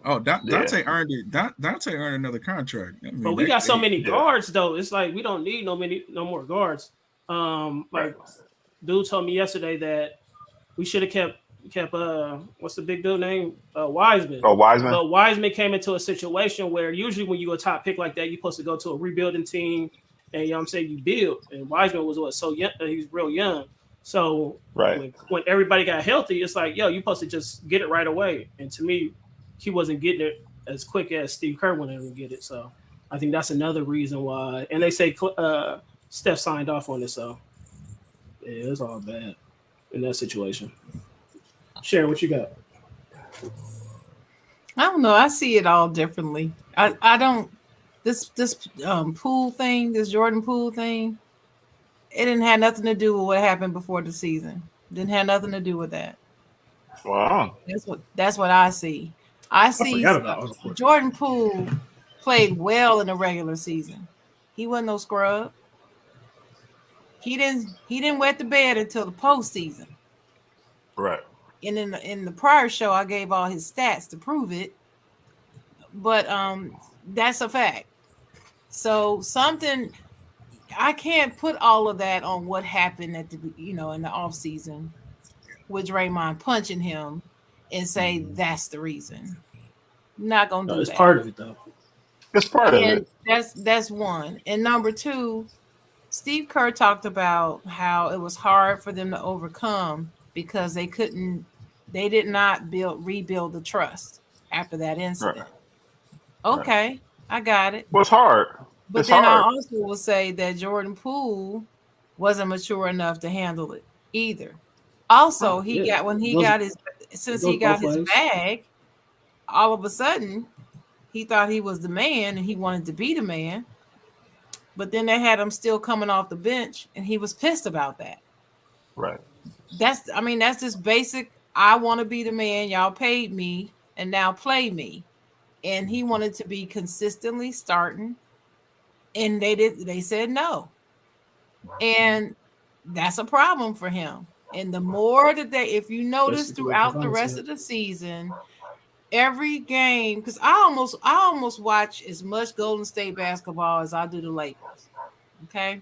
Oh, Dante earned it. Dante earned another contract. I mean, but we got so many guards though. It's like we don't need no more guards. Dude told me yesterday that we should have kept what's the big dude name? Wiseman. Oh, Wiseman. But Wiseman came into a situation where usually when you a top pick like that, you're supposed to go to a rebuilding team and you know what I'm saying, you build. And Wiseman was so young, he's real young. So when everybody got healthy, it's like, yo, you're supposed to just get it right away. And to me, he wasn't getting it as quick as Steve Kerr wanted him to get it. So I think that's another reason why. And they say Steph signed off on it. So yeah, it's all bad in that situation. Sharon, what you got? I don't know. I see it all differently. I don't. This Poole thing, this Jordan Poole thing, it didn't have nothing to do with what happened before the season. Didn't have nothing to do with that. Wow. That's what I see. I see Jordan Poole played well in the regular season. He wasn't no scrub. He didn't wet the bed until the postseason. Right. And in the prior show, I gave all his stats to prove it. But that's a fact. So I can't put all of that on what happened at the in the offseason with Draymond punching him and say that's the reason. Not gonna do that. It's part of it though. It's part of it. That's one. And number two, Steve Kerr talked about how it was hard for them to overcome because they did not rebuild the trust after that incident. Right. Okay, right. I got it. Well, it's hard. But then I also will say that Jordan Poole wasn't mature enough to handle it either. Also, he got his bag, all of a sudden he thought he was the man and he wanted to be the man. But then they had him still coming off the bench and he was pissed about that. Right. That's just basic. I want to be the man. Y'all paid me and now play me. And he wanted to be consistently starting. And they said no. And that's a problem for him. And the more that if you notice throughout the rest of the season, every game, because I almost watch as much Golden State basketball as I do the Lakers. Okay.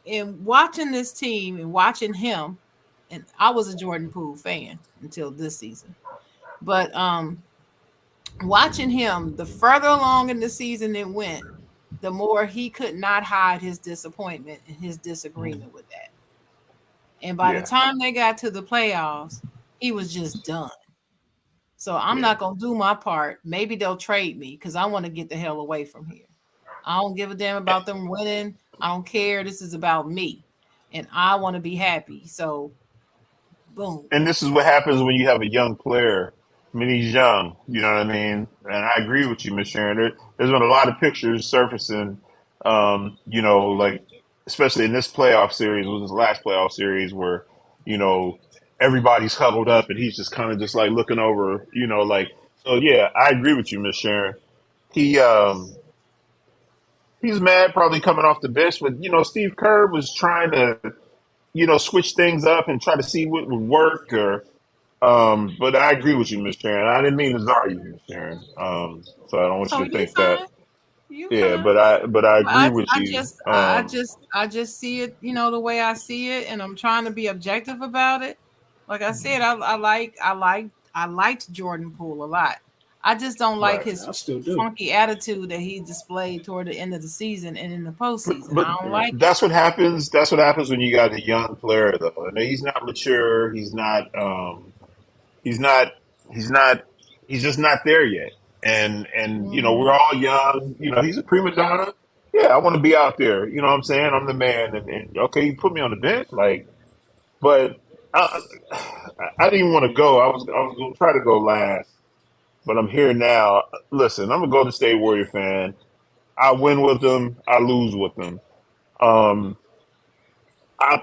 And watching this team and watching him, and I was a Jordan Poole fan until this season. But watching him, the further along in the season it went, the more he could not hide his disappointment and his disagreement with that. And by the time they got to the playoffs, he was just done. So I'm not going to do my part. Maybe they'll trade me because I want to get the hell away from here. I don't give a damn about them winning. I don't care. This is about me. And I want to be happy. So, boom. And this is what happens when you have a young player. I mean, he's young. You know what I mean? And I agree with you, Ms. Sharon. There's been a lot of pictures surfacing, like, especially in this playoff series, was his last playoff series where, everybody's huddled up and he's just kind of just like looking over, so yeah, I agree with you, Miss Sharon. He he's mad probably coming off the bench, but Steve Kerr was trying to switch things up and try to see what would work. But I agree with you, Miss Sharon. I didn't mean to czar you, Miss Sharon. So I don't want Oh, you to you think that. fine. You Yeah, fine. but I agree I, with I you. just I just see it, the way I see it, and I'm trying to be objective about it. Like I said, I liked Jordan Poole a lot. I just don't like Right. his I still do. funky attitude that he displayed toward the end of the season and in the postseason. But I don't like it. that's what happens. That's what happens when you got a young player, though. I mean, he's not mature. He's not. He's not. He's not. He's just not there yet. And we're Mhm. all young. He's a prima donna. Yeah, I want to be out there. You know what I'm saying? I'm the man. And okay, you put me on the bench, like. But I didn't even want to go. I was going to try to go last, but I'm here now. Listen, I'm a Golden State Warrior fan. I win with them. I lose with them. Um,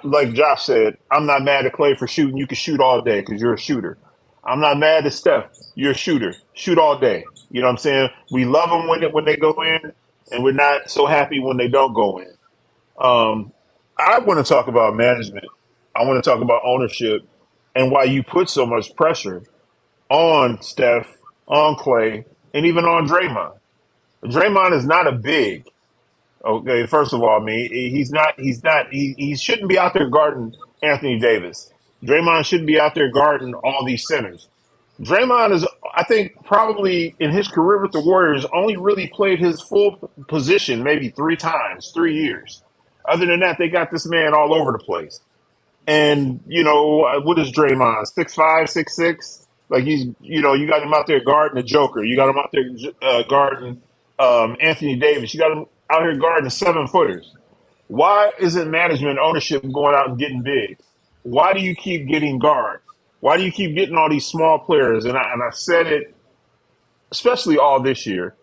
like Josh said, I'm not mad at Clay for shooting. You can shoot all day because you're a shooter. I'm not mad at Steph. You're a shooter. Shoot all day. You know what I'm saying? We love them when they go in, and we're not so happy when they don't go in. Um, I want to talk about management. I want to talk about ownership and why you put so much pressure on Steph, on Clay, and even on Draymond. Draymond is not a big. Okay, first of all, I mean, he's not. He shouldn't be out there guarding Anthony Davis. Draymond shouldn't be out there guarding all these centers. Draymond is, I think, probably in his career with the Warriors, only really played his full position maybe 3 times, 3 years. Other than that, they got this man all over the place. And what is Draymond? 6'5", 6'6"? Like you got him out there guarding the Joker. You got him out there guarding Anthony Davis. You got him out here guarding 7-footers. Why isn't management ownership going out and getting big? Why do you keep getting guards? Why do you keep getting all these small players? And I said it, especially all this year.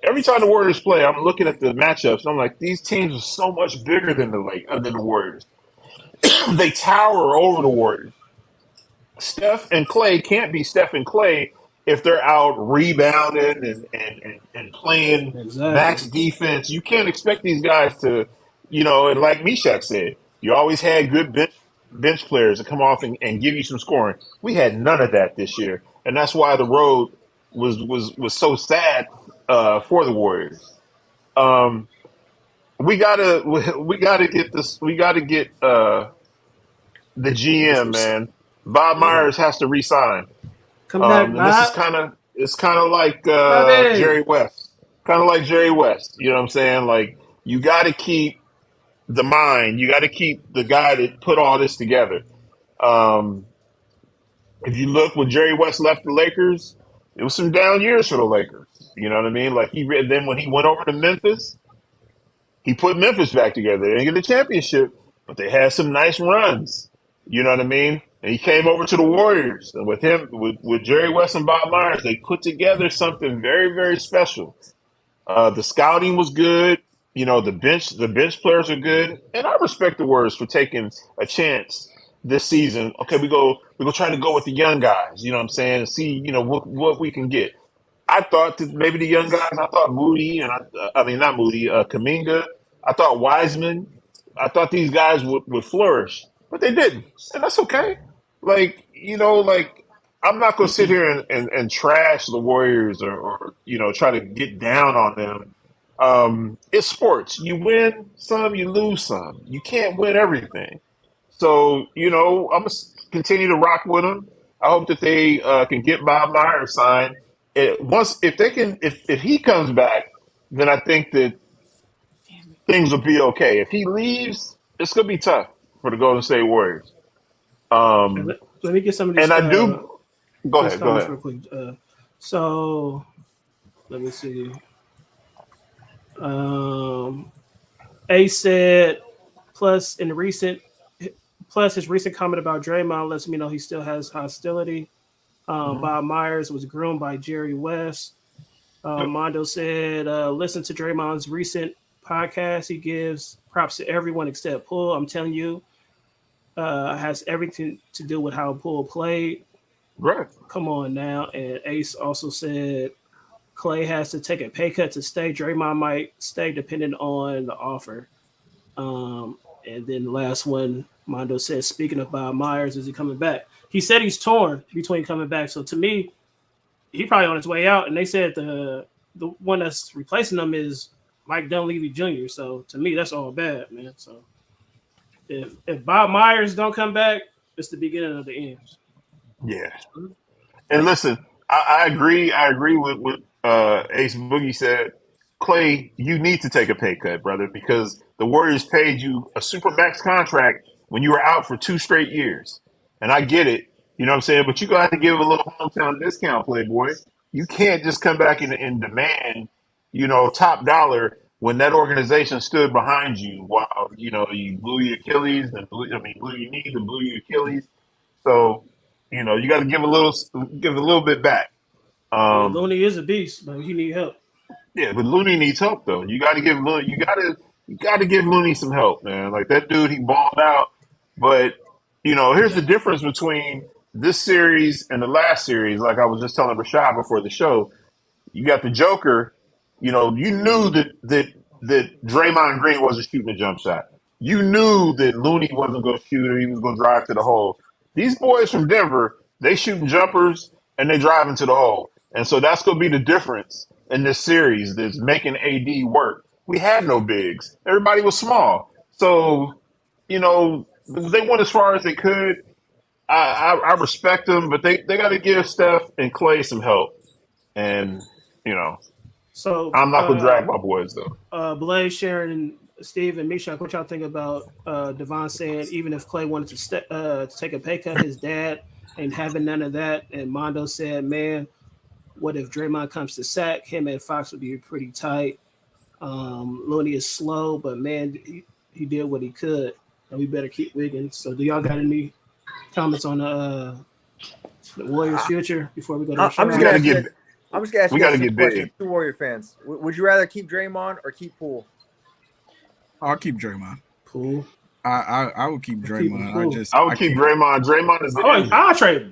Every time the Warriors play, I'm looking at the matchups. And I'm like, these teams are so much bigger than the Warriors. They tower over the Warriors. Steph and Clay can't be Steph and Clay if they're out rebounding and playing max Exactly. defense. You can't expect these guys to, and like Meshach said, you always had good bench players to come off and give you some scoring. We had none of that this year, and that's why the road was so sad for the Warriors. Um, we gotta get this. We gotta get the Get GM, some. man. Bob Yeah. Myers has to resign. Come back, And this is Bob. kind of like Bobby. Jerry West. Kind of like Jerry West. You know what I'm saying? Like you got to keep the mind. You got to keep the guy that put all this together. Um, if you look when Jerry West left the Lakers, it was some down years for the Lakers. You know what I mean? Like then when he went over to Memphis, he put Memphis back together. They didn't get the championship, but they had some nice runs. You know what I mean? And he came over to the Warriors, and with him, with Jerry West and Bob Myers, they put together something very, very special. The scouting was good. The bench players are good, and I respect the Warriors for taking a chance this season. Okay, we go try to go with the young guys. You know what I'm saying? And see, what we can get. I thought that maybe the young guys. I thought Moody and I mean not Moody, Kaminga. I thought Wiseman. I thought these guys would flourish, but they didn't, and that's okay. Like I'm not gonna sit here and trash the Warriors or try to get down on them. It's sports. You win some, you lose some. You can't win everything. So I'm gonna continue to rock with them. I hope that they can get Bob Myers signed. Once if they can, if he comes back, then I think that Damn it. things will be okay. If he leaves, it's gonna be tough for the Golden State Warriors. Okay, Um, let me get some of and these I do. Go these ahead. Go comments ahead. real quick. So let me see. Um, A said, plus in the recent, plus his recent comment about Draymond lets me know he still has hostility. Mhm. Bob Myers was groomed by Jerry West. Yep. Mondo said, listen to Draymond's recent podcast. He gives props to everyone except Poole. I'm telling you, has everything to do with how Poole played. Right. Come on now. And Ace also said, Clay has to take a pay cut to stay. Draymond might stay depending on the offer. And then the last one, Mondo says, speaking of Bob Myers, is he coming back? He said he's torn between coming back. So to me, he probably on his way out. And they said the one that's replacing him is Mike Dunleavy Jr. So to me, that's all bad, man. So if Bob Myers don't come back, it's the beginning of the end. Yeah. And listen, I agree. I agree with what Ace Boogie said. Clay, you need to take a pay cut, brother, because the Warriors paid you a supermax contract when you were out for 2 straight years. And I get it, you know what I'm saying? But you got to give a little hometown discount, Playboy. You can't just come back and demand, top dollar when that organization stood behind you while, you blew your Achilles and blew your knees and blew your Achilles. So, you got to give a little bit back. Looney is a beast, but he need help. Yeah, but Looney needs help though. You got to give Looney. You got to give Looney some help, man. Like that dude, he balled out. But here's the difference between this series and the last series. Like I was just telling Rashad before the show, you got the Joker. You knew that Draymond Green wasn't shooting a jump shot. You knew that Looney wasn't going to shoot or he was going to drive to the hole. These boys from Denver, they shooting jumpers and they driving to the hole. And so that's going to be the difference in this series that's making AD work. We had no bigs. Everybody was small. So, they went as far as they could. I respect them, but they got to give Steph and Clay some help. And, So I'm not going to drag my boys, though. Blaze, Sharon, and Steve, and Mishak, what y'all think about Devon saying even if Clay wanted to take a pay cut, his dad ain't having none of that? And Mondo said, man, what if Draymond comes to sack? Him and Fox would be pretty tight. Looney is slow, but man, he did what he could, and we better keep Wiggins. So, do y'all got any comments on the Warriors' future before we go to the show? I'm just gonna ask you guys a question. 2 Warrior fans, would you rather keep Draymond or keep Poole? I'll keep Draymond. Poole. I would keep Draymond. I would keep Draymond. Draymond is. I'll trade.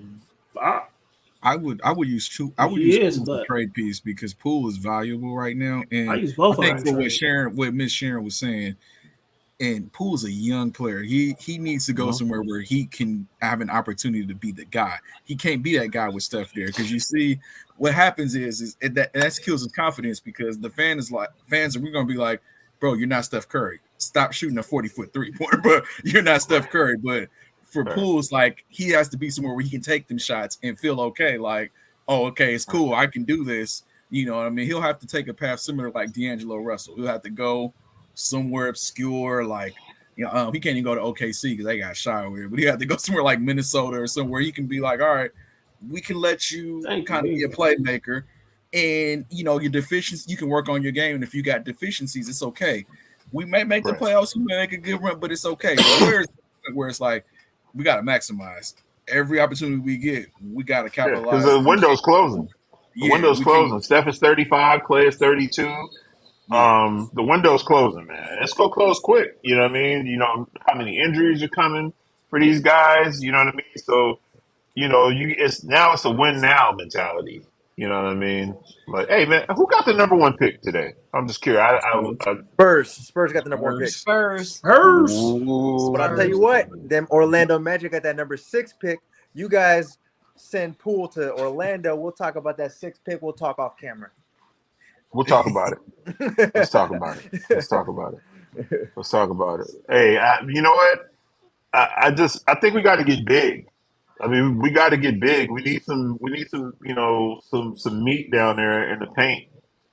I would use two. I would use Poole as a trade piece because Poole is valuable right now. And I use both. I think what Miss Sharon was saying, and Poole's a young player. He needs to go somewhere where he can have an opportunity to be the guy. He can't be that guy with Steph there because you see what happens is that kills his confidence because the fans are we're gonna be like, bro, you're not Steph Curry. Stop shooting a 40-foot 3-pointer, but you're not Steph Curry. But for Poole, it's like he has to be somewhere where he can take them shots and feel okay. Like, oh, okay, it's cool. I can do this. You know what I mean? He'll have to take a path similar like D'Angelo Russell. He'll have to go somewhere obscure, like he can't even go to OKC because they got shy over here. But he had to go somewhere like Minnesota or somewhere he can be like, all right, we can let you kind of be a playmaker, and your deficiencies, you can work on your game. And if you got deficiencies, it's okay. We may make the playoffs, we may make a good run, but it's okay. Where it's like we got to maximize every opportunity we get. We got to capitalize because the window's closing. The window's closing. Steph is 35, Clay is 32. The window's closing, man. It's gonna close quick. You know what I mean? You know how many injuries are coming for these guys. You know what I mean? So, it's a win now mentality. You know what I mean? Like, hey, man, who got the number 1 pick today? I'm just curious. Spurs got the number 1 pick. Spurs. But I'll tell you what, them Orlando Magic got that number 6 pick. You guys send Poole to Orlando. We'll talk about that 6th pick. We'll talk off camera. We'll talk about it. Let's talk about it. Hey, you know what? I think we got to get big. I mean, we got to get big. We need some, some meat down there in the paint.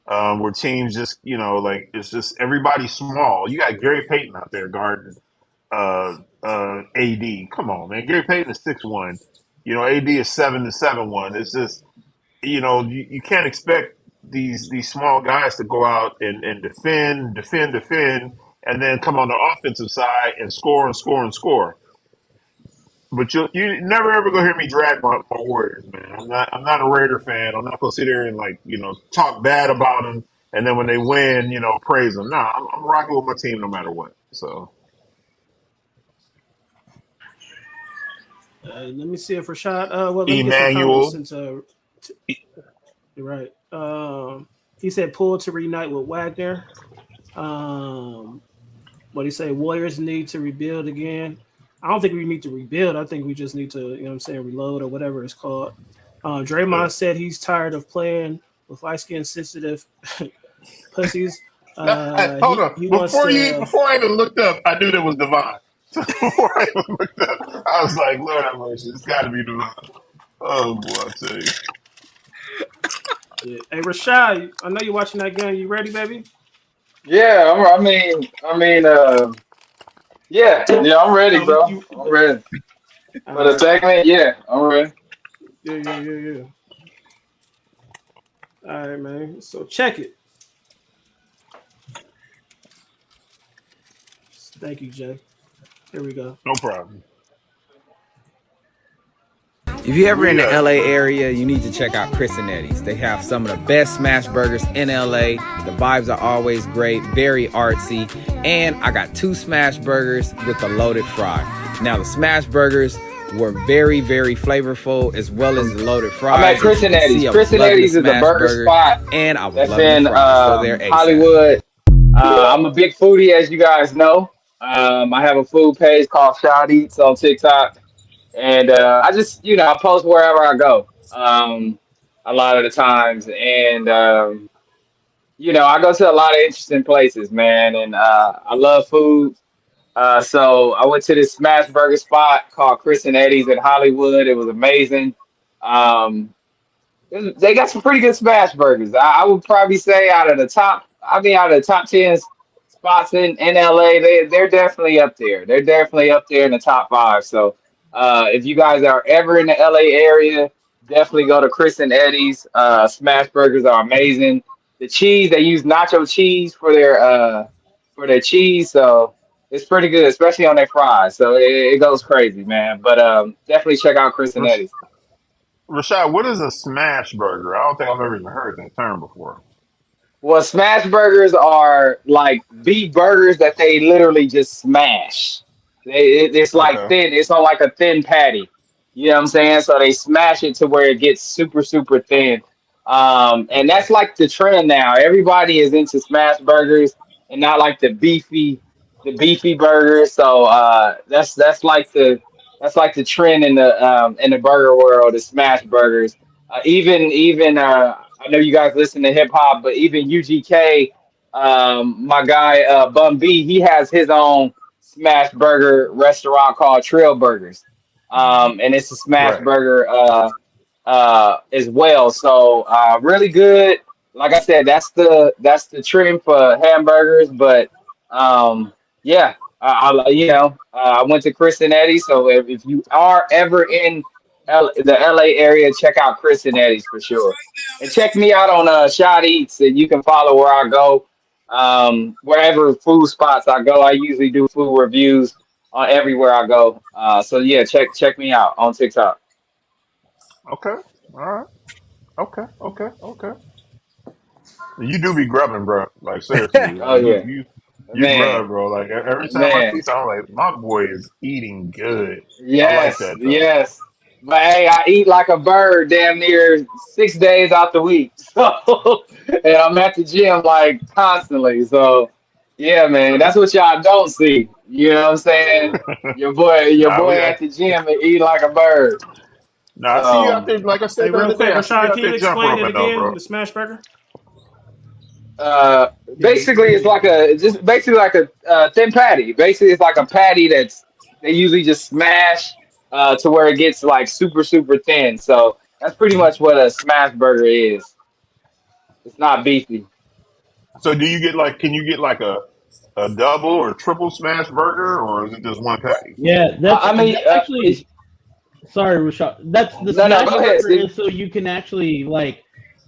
Where teams just, it's just everybody's small. You got Gary Payton out there guarding AD. Come on, man. Gary Payton is 6'1". AD is 7'1". It's just, you can't expect these small guys to go out and defend, and then come on the offensive side and score. But you never ever gonna hear me drag my Warriors, man. I'm not a Raider fan. I'm not gonna sit there and talk bad about them, and then when they win, praise them. Nah, I'm rocking with my team no matter what. So let me see if Rashad. Emmanuel. You're right. He said pull to reunite with Wagner. What he say? Warriors need to rebuild again. I don't think we need to rebuild. I think we just need to, reload or whatever it's called. Draymond said he's tired of playing with light-skinned sensitive pussies. Hold on. Before I even looked up, I knew that was Devon. Before I even looked up, I was like, Lord have mercy, it's got to be Devon. Oh boy, I tell you. Yeah. Hey, Rashad, I know you're watching that game. You ready, baby? Yeah, yeah, I'm ready, bro. I'm ready. For the segment, yeah, I'm ready. Yeah. All right, man. So check it. Thank you, Jay. Here we go. No problem. If you're ever in the LA area, you need to check out Chris and Eddie's. They have some of the best smash burgers in LA. The vibes are always great, very artsy. And I got 2 smash burgers with a loaded fry. Now, the smash burgers were very, very flavorful, as well as the loaded fries. I'm at Chris and Eddie's. Chris and Eddie's is a burger spot. And I would that's love in Hollywood. I'm a big foodie, as you guys know. I have a food page called Shout Eats on TikTok. And I just, I post wherever I go a lot of the times. And, I go to a lot of interesting places, man. And I love food. So I went to this smash burger spot called Chris and Eddie's in Hollywood. It was amazing. They got some pretty good smash burgers. I would probably say out of the top 10 spots in LA, they're definitely up there. They're definitely up there in the top 5. So if you guys are ever in the LA area, definitely go to Chris and Eddie's. Smash burgers are amazing. The cheese, they use nacho cheese for their cheese, so it's pretty good, especially on their fries. So it goes crazy, man. But definitely check out Chris and Eddie's. Rashad, what is a smash burger? I don't think I've ever even heard that term before. Well, smash burgers are like beef burgers that they literally just smash. It's like thin. It's on like a thin patty. You know what I'm saying? So they smash it to where it gets super, super thin. And that's like the trend now. Everybody is into smash burgers and not like the beefy burgers. So that's like the trend in the burger world, the smash burgers. Even I know you guys listen to hip hop, but even UGK, my guy Bun B, he has his own smash burger restaurant called Trail Burgers, and it's a smash burger as well. So really good. Like I said, that's the trend for hamburgers. But yeah, I went to Chris and Eddie. So if you are ever in the LA area, check out Chris and Eddie's for sure. And check me out on Shot Eats, and you can follow where I go. Wherever food spots I go, I usually do food reviews on everywhere I go. So yeah, check me out on TikTok. Okay. All right. Okay. You do be grubbing, bro. Like seriously. Oh yeah. You grub, bro. Like every time I see something, I'm like, my boy is eating good. Yes, I like that, yes. But hey, I eat like a bird damn near 6 days out the week. So, and I'm at the gym like constantly. So yeah, man, that's what y'all don't see. You know what I'm saying? Your boy at the gym and eat like a bird. No, I see you out there, like I said, real quick, Rashad, can you explain it again, bro. the smash burger? Basically it's like a thin patty. Basically it's like a patty they usually just smash to where it gets like super, super thin. So that's pretty much what a smash burger is. It's not beefy. So can you get like a double or triple smash burger, or is it just one patty? Yeah, that's actually. Sorry, Rashad. That's the smash burger is so you can actually like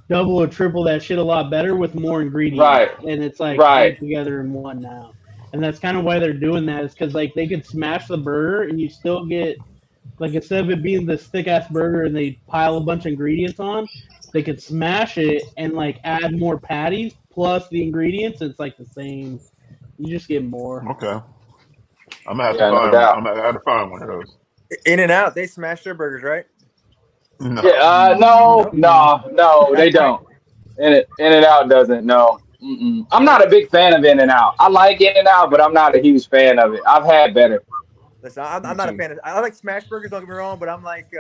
double or triple that shit a lot better with more ingredients. Right. And it's like put together in one now. And that's kind of why they're doing that, is because like they could smash the burger and you still get, like, instead of it being this thick ass burger and they pile a bunch of ingredients on, they could smash it and like add more patties plus the ingredients. It's like the same. You just get more. Okay. I'm gonna have to find one of those. In-N-Out, they smash their burgers, right? No. Yeah, no, they don't. In-N-Out doesn't. No. Mm-mm. I'm not a big fan of In-N-Out. I like In-N-Out, but I'm not a huge fan of it. I've had better. Listen, I'm not a fan of. I like smash burgers. Don't get me wrong, but I'm like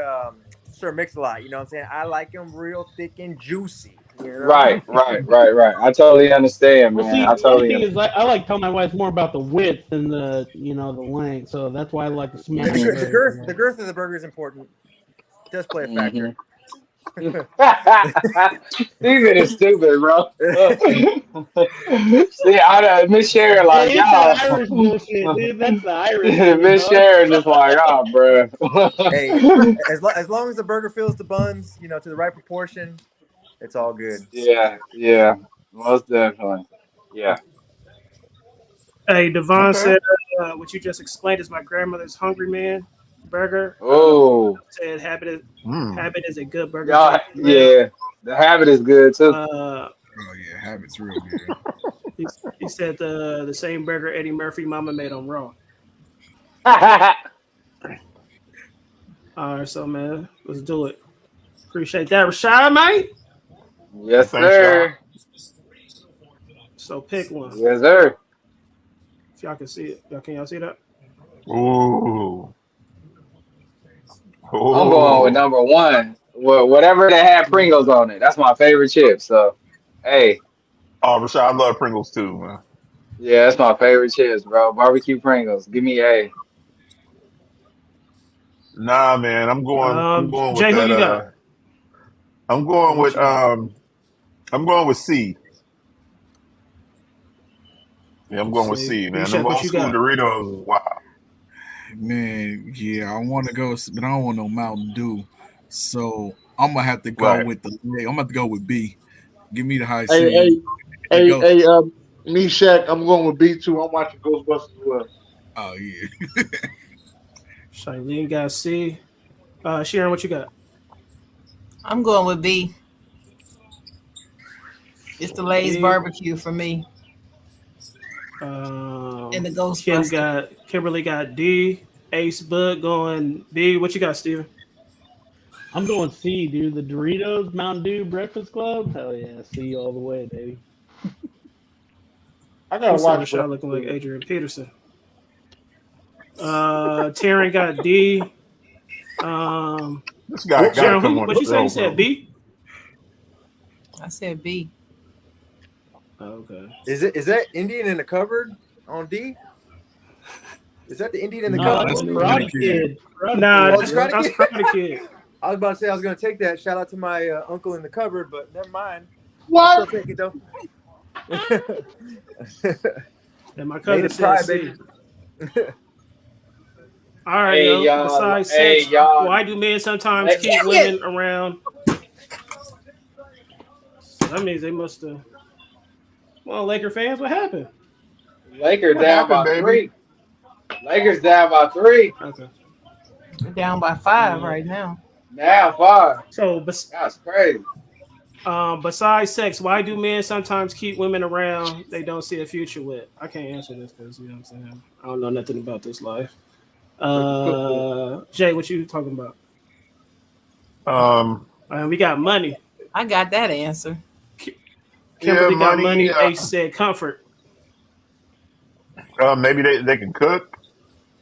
Sir Mix-a-Lot. You know what I'm saying? I like them real thick and juicy. You know? Right. I totally understand, Well, man. see, I the only totally thing is, understand. I like telling my wife more about the width than the the length. So that's why I like the smash. The burger. girth of the burger is important. It does play a factor. Steven is stupid, bro. See, Miss Sharon like, Hey, it's that y'all. Irish bullshit, dude. That's the Irish. Miss Sharon just like, oh, bro. Hey, as long as the burger fills the buns, to the right proportion, it's all good. Yeah, most definitely. Yeah. Hey, Devon Okay. said what you just explained is my grandmother's Hungry Man burger. Oh, Said Habit is a good burger. yeah, joint. the habit is good too. Oh yeah, Habit's real good. He said the same burger Eddie Murphy mama made on Raw. All right, so man, let's do it. Appreciate that, Rashad, mate. Yes, Thanks, sir. So pick one. Yes, sir. If y'all can see it, can y'all see that? Ooh. I'm going with number one. Well, whatever that had Pringles on it. That's my favorite chip. So, hey, Oh, Rashad, I love Pringles too, man. yeah, that's my favorite chips, bro. Barbecue Pringles. Give me a. Nah, man, I'm going with Jay, who that. you got? I'm going What with you got? I'm going with C. Yeah, I'm going with See, C, man. Shaq, Them what old you school got? Doritos. Wow. Man, yeah, I want to go, but I don't want no Mountain Dew. So I'm gonna have to go Right. with I'm gonna have to go with B. Give me the high Hey, C. Go. me, Shaq, I'm going with B2. I'm watching Ghostbusters as well. Oh yeah. Shailene got C. Sharon, what you got? I'm going with B. It's the Lay's B. barbecue for me. And the Ghostbusters. Kimberly got D. Ace Book going B. What you got, Steven? I'm going C, dude. The Doritos Mountain Dew Breakfast Club. Hell yeah, C all the way, baby. I gotta watch Rashad looking like Adrian Peterson. Taryn got D. This guy got to Sharon, come on what the you say? show, You said bro. B? I said B. Okay. Is that Indian in the cupboard on D? Is that the Indian in the No, cupboard? that's Karate Kid. Nah, Oh, that's the Karate Kid. Karate Kid. I was about to say I was gonna take that. Shout out to my uncle in the cupboard, but never mind. What? I'll still take it though. And my cousin Native said pride, C. baby. All right, Hey, yo. y'all. Besides Hey, sex, y'all. why do men sometimes Hey, keep women around? So that means they must have. Well, Laker fans, what happened? Lakers What down happened, by baby? 3. Lakers down by 3. Okay. We're down by 5 right now. Now 5. So, That's crazy. besides sex, why do men sometimes keep women around they don't see a future with? I can't answer this because you know what I'm saying. I don't know nothing about this life. Jay, what you talking about? We got money. I got that answer. Kimberly got money. money. Ace said comfort. Maybe they can cook.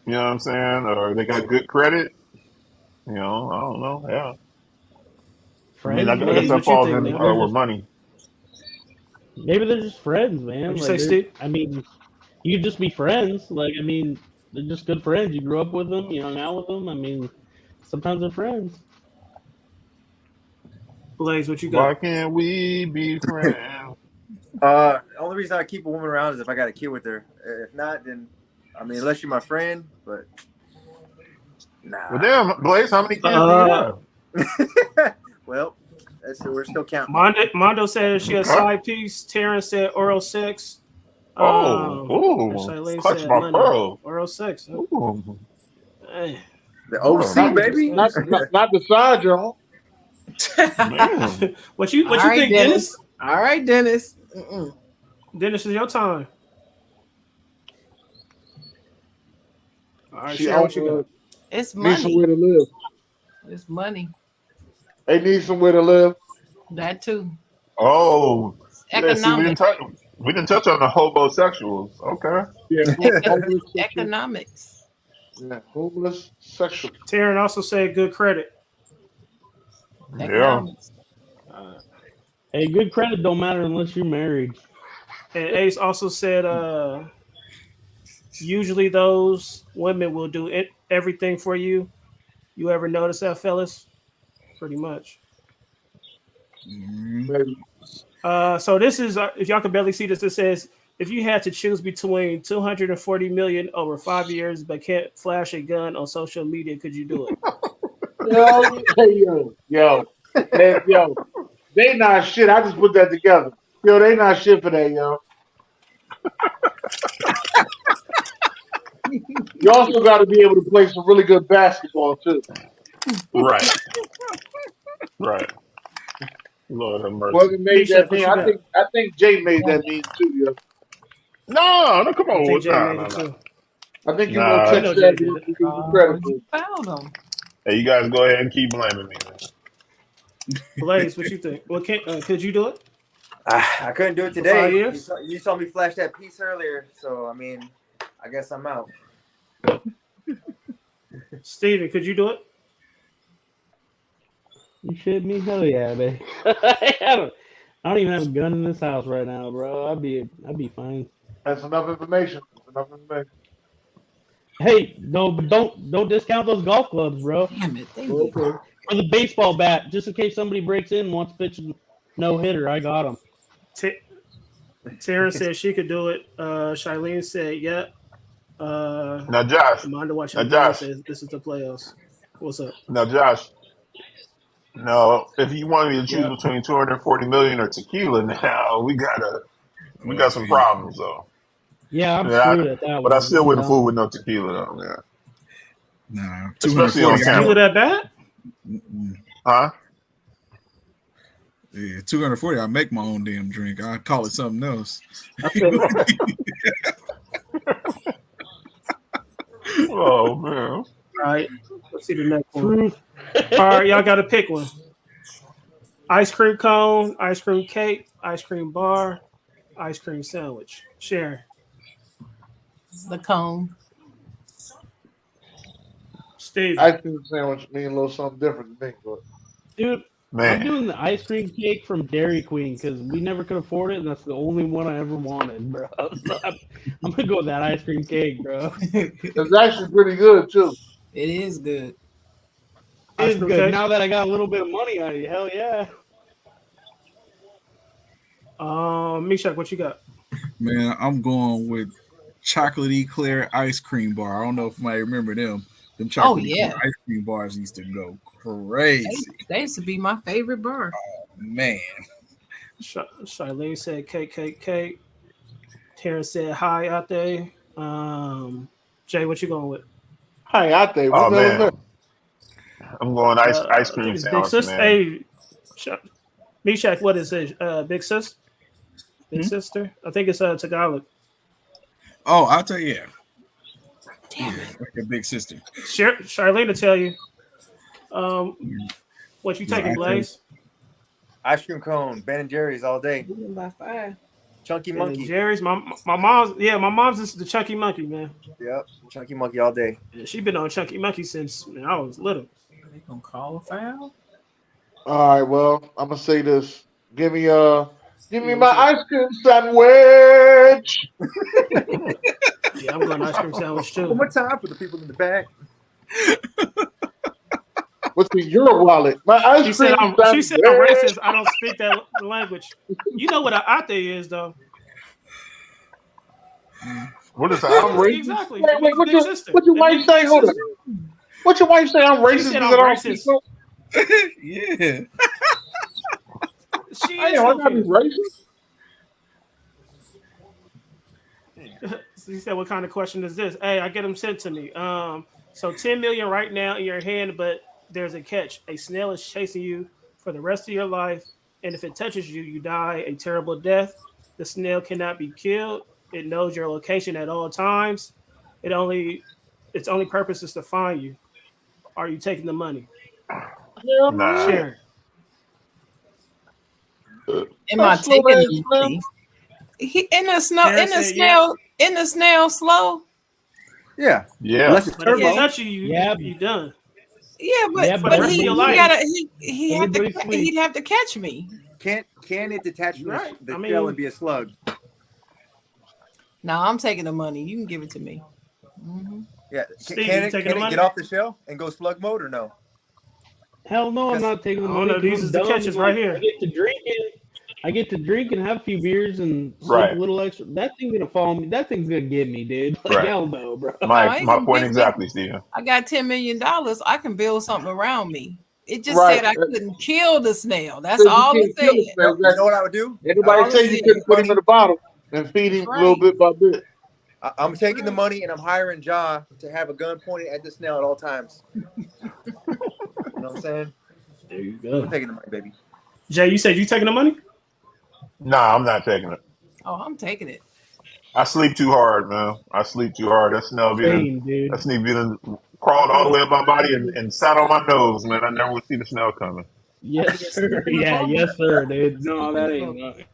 You know what I'm saying? Or they got good credit. You know, I don't know. Yeah. I mean, I Friends, guess man. that falls think, in man? with money. Maybe they're just friends, man. What'd you Like, say, Steve? I mean, you could just be friends. Like, I mean, they're just good friends. You grew up with them. You hung out with them. I mean, sometimes they're friends. Blaze, what you Why got? can't we be friends? The only reason I keep a woman around is if I got a kid with her. If not, then unless you're my friend, but nah. Well, damn, Blaze, how many kids do you have? Well, we're still counting. Mondo said she a side piece. Terrence said oral sex. And Shailene Clutch said my money. pearl. Oral sex. Huh? Ooh. Hey. The OC, baby. Not the side, y'all. Man. What you All right, think, Dennis? All right, Dennis. Mm-mm. Dennis, is your time. All right, She Sharon, what you got? It's need money. somewhere to live. It's money. They need somewhere to live. That too. Oh, yeah. See, Economics. we didn't touch on the homosexuals. Okay. Yeah, homeless sexual. Economics. Yeah, homeless sexual. Taryn also said good credit. Yeah. Economics. Hey, good credit don't matter unless you're married. And Ace also said, usually those women will do everything for you. You ever notice that, fellas? Pretty much. Maybe. So this is, if y'all can barely see this, it says, if you had to choose between 240 million over 5 years, but can't flash a gun on social media, could you do it? Yo. Hey, yo. They not shit. I just put that together. Yo, they not shit for that, yo. You also got to be able to play some really good basketball too. Right. Right. Lord have mercy. Whoever made Misha, that what meme, you got? I think Jay made that meme too, yo. No, come I on. think Jay made Nah. it too. I think you Nah. more I tech know Jay savvy did than it. you give him credit for. You found them. Hey, you guys go ahead and keep blaming me. Blaze, what you think? Well, could you do it? I couldn't do it For 5 today. years? You saw me flash that piece earlier, so I mean, I guess I'm out. Steven, could you do it? You shit me? Hell yeah, baby. I don't even have a gun in this house right now, bro. I'd be fine. That's enough information. That's enough information. Hey, no, but don't discount those golf clubs, bro. Damn it. They Okay. Or the baseball bat, just in case somebody breaks in and wants to pitch a no hitter. I got them. Taryn said she could do it. Shailene said, yeah. Now, Josh. Amanda watching Now, the game Josh. says this is the playoffs. What's up? Now, Josh. No, if you want me to choose Yeah. between 240 million or tequila, now we got some problems though. Yeah, I'm Yeah, screwed at that one. But I still I'm wouldn't done. fool with no tequila though. Yeah. Nah, Especially on 240. Tequila camera. that bad? Huh? Yeah, 240. I make my own damn drink. I call it something else. Oh man. All right. Let's see the next one. Truth. All right, y'all got to pick one. Ice cream cone, ice cream cake, ice cream bar, ice cream sandwich. Sharon. The cone. Steve. Ice cream sandwich mean a little something different to me, but Dude, I'm Man. doing the ice cream cake from Dairy Queen because we never could afford it, and that's the only one I ever wanted, bro. So I'm gonna go with that ice cream cake, bro. it's actually pretty good too. It is good. It's cream good. cake? Now that I got a little bit of money on you, hell yeah. Mishak, what you got? Man, I'm going with chocolatey clear ice cream bar. I don't know if you might remember them. Them chocolatey yeah. clear ice cream bars used to go crazy. They used to be my favorite bar. Man. Shailene said cake. Taryn said hi out there. Jay, what you going with? Hi, out there. Oh What the hell is man. that? I'm going ice I cream think it's Big sandwich, Sis. man. Hey, Mishak, what is it? Big Sis? Big sister? I think it's Tagalog. Oh, I'll tell you. Damn it. Like a big sister. Charlene to tell you. What you taking, Yeah, Blaze? Ice cream cone, Ben and Jerry's all day. By 5. Chunky And monkey. Jerry's. My mom's is the Chunky Monkey, man. Yep, chunky monkey all day. She been on Chunky Monkey since I was little. They gonna call a foul? All right, well, I'm gonna say this. Give me my ice cream sandwich. Yeah, I'm going ice cream sandwich One too. more time for the people in the back. What's in your wallet? My ice She cream said sandwich. I'm racist. I don't speak that language. You know what an ate is, though. What is I'm that? racist. Exactly. Wait, Big what sister. your The wife big say? Hold on. sister. What your wife say? I'm racist said because I'm I don't racist. speak. Yeah. She Hey, is I gotta be confused. racist. He said, "What kind of question is this?" Hey, I get them sent to me. So 10 million right now in your hand, but there's a catch. A snail is chasing you for the rest of your life, and if it touches you, you die a terrible death. The snail cannot be killed. It knows your location at all times. Its only purpose is to find you. Are you taking the money? Nah. Sharon. Am I Slow taking ass the snail. money? In the snow, Terrence in the said snail, in the snail slow. Yeah. Yeah. Unless it's But if he turbo. touch you, Yeah. you done. Yeah, but Yeah, For the but rest of he your he life. gotta he have to Everybody sleep. he'd have to catch me. Can it detach from Right. the I mean- shell and be a slug? No, I'm taking the money. You can give it to me. Mhm. Yeah. Steve, Can you it taking the money? get off the shell and go slug mode or no? Hell no, I'm not taking the I money. don't know, 'cause these I'm is the dumb catches and, right here. I get to drink and have a few beers and slip Right. a little extra. That thing's gonna follow me. That thing's gonna get me, dude. Like Right. hell no, bro. My ain't my gonna point get me. exactly, Steven. I got $10 million. I can build something around me. It just Right. said I couldn't kill the snail. That's Said you all it can't kill said. the snail. You know what I would do? Everybody All say it you said. couldn't put him in the bottle and feed him Right. little bit by bit. I'm taking the money and I'm hiring Ja to have a gun pointed at the snail at all times. You know what I'm saying? There you go. I'm taking the money, baby. Jay, you said you taking the money? Nah, I'm not taking it. Oh, I'm taking it. I sleep too hard, man. I sleep too hard. That snail Same, dude. that snake crawled all the way up my body and sat on my nose, man. I never would see the snail coming. Yes, sir. Yeah, yes, sir, dude. No, that ain't nothing.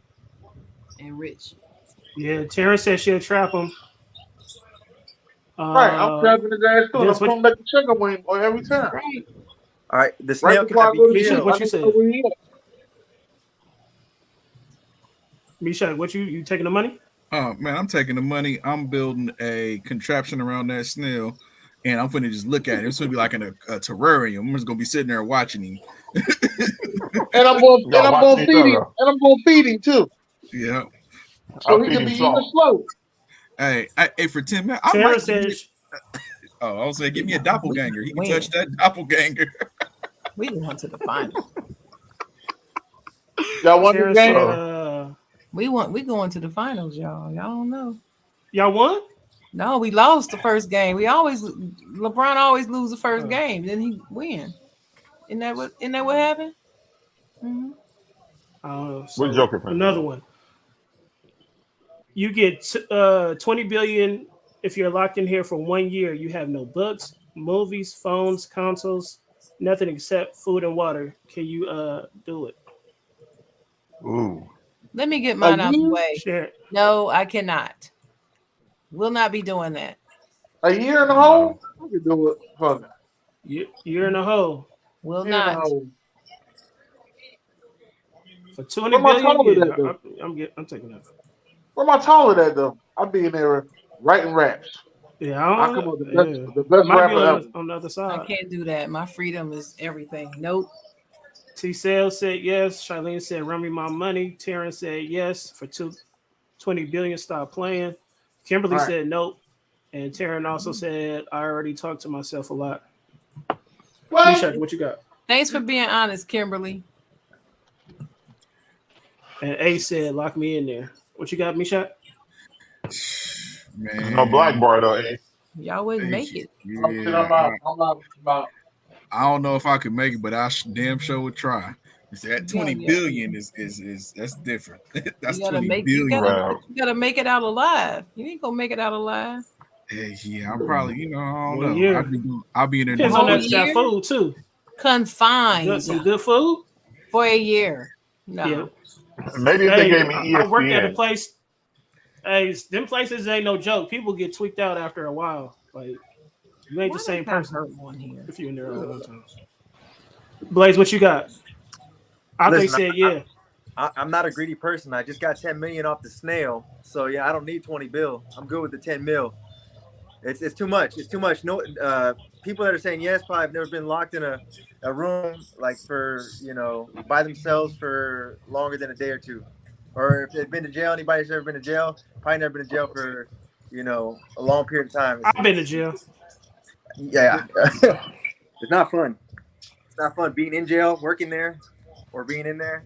And Rich. Yeah, Terrence said she'll trap him. Right, I'm trapping his ass too. I'm Vince, what- coming back to check him on every time. Right. All right, the Right snail before I cannot go be to Misha, sleep, killed. what I you need to said? know where he at. Misha, what you taking the money? Oh man, I'm taking the money. I'm building a contraption around that snail, and I'm gonna just look at it. It's gonna be like in a terrarium. I'm just gonna be sitting there watching him. And I'm going Y'all watch each feed him. other. And I'm going to feed him too, Yeah. so I'll he feed can him be even salt. slow. Hey, for 10 minutes. I Terrence might said I was saying, give me a doppelganger. He can When? touch that doppelganger. We going to the final. Y'all won the Terrence said game. We going to the finals, y'all. Y'all don't know. y'all won? No, we lost the first game. LeBron always lose the first game, then he win. Isn't that what happened? Mm-hmm. I don't know. What Joker fan? Another one. You get 20 billion if you're locked in here for 1 year. You have no books, movies, phones, consoles, nothing except food and water. Can you do it? Ooh. Let me get mine out the year? way. Share it. No, I cannot. Will not be doing that. A year in a hole? I can do it. Fuck it. You're in a hole Will Year in a not. hole. for 20 Where my billion. toilet Yeah, at, though? I'm taking that. Where my toilet at though? I be in there writing raps. Yeah, I I come don't up with know. the best Might be rapper ever. on the other I side. can't do that. My freedom is everything. Nope. T Sale said yes. Charlene said run me my money. Terrence said yes for 20 billion. Stop playing. Kimberly Right. said nope. And Taryn also said I already talked to myself a lot. What? Misha, what you got? Thanks for being honest, Kimberly. And A said lock me in there. What you got, Misha? Man. No black bar though. Eh? Y'all wouldn't make it. Yeah, I'm out. I don't know if I could make it, but I damn sure would try. It's that 20 Yeah. billion is that's different. That's You gotta 20 make billion. Right. you gotta make it out alive. You ain't gonna make it out alive. Yeah, I'm probably, I don't 1 know. year. I'll be in there. Depends doing on whole that something. year? food too. Confined Some good food. for a year. No. Yeah. Maybe if they gave me I worked at a ESPN. place. Hey, them places ain't no joke. People get tweaked out after a while. Like you ain't Why the same they got person hurt one here? if you're in there all the time. Blaze, what you got? I think Listen, said yeah. I'm not a greedy person. I just got 10 million off the snail, so yeah, I don't need 20 bill. I'm good with the 10 mil. It's too much. It's too much. No, people that are saying yes probably have never been locked in a room like for by themselves for longer than a day or two, or if they've been to jail. Anybody who's ever been to jail probably never been to jail for a long period of time. I've been to jail. Yeah, it's not fun. It's not fun being in jail, working there, or being in there.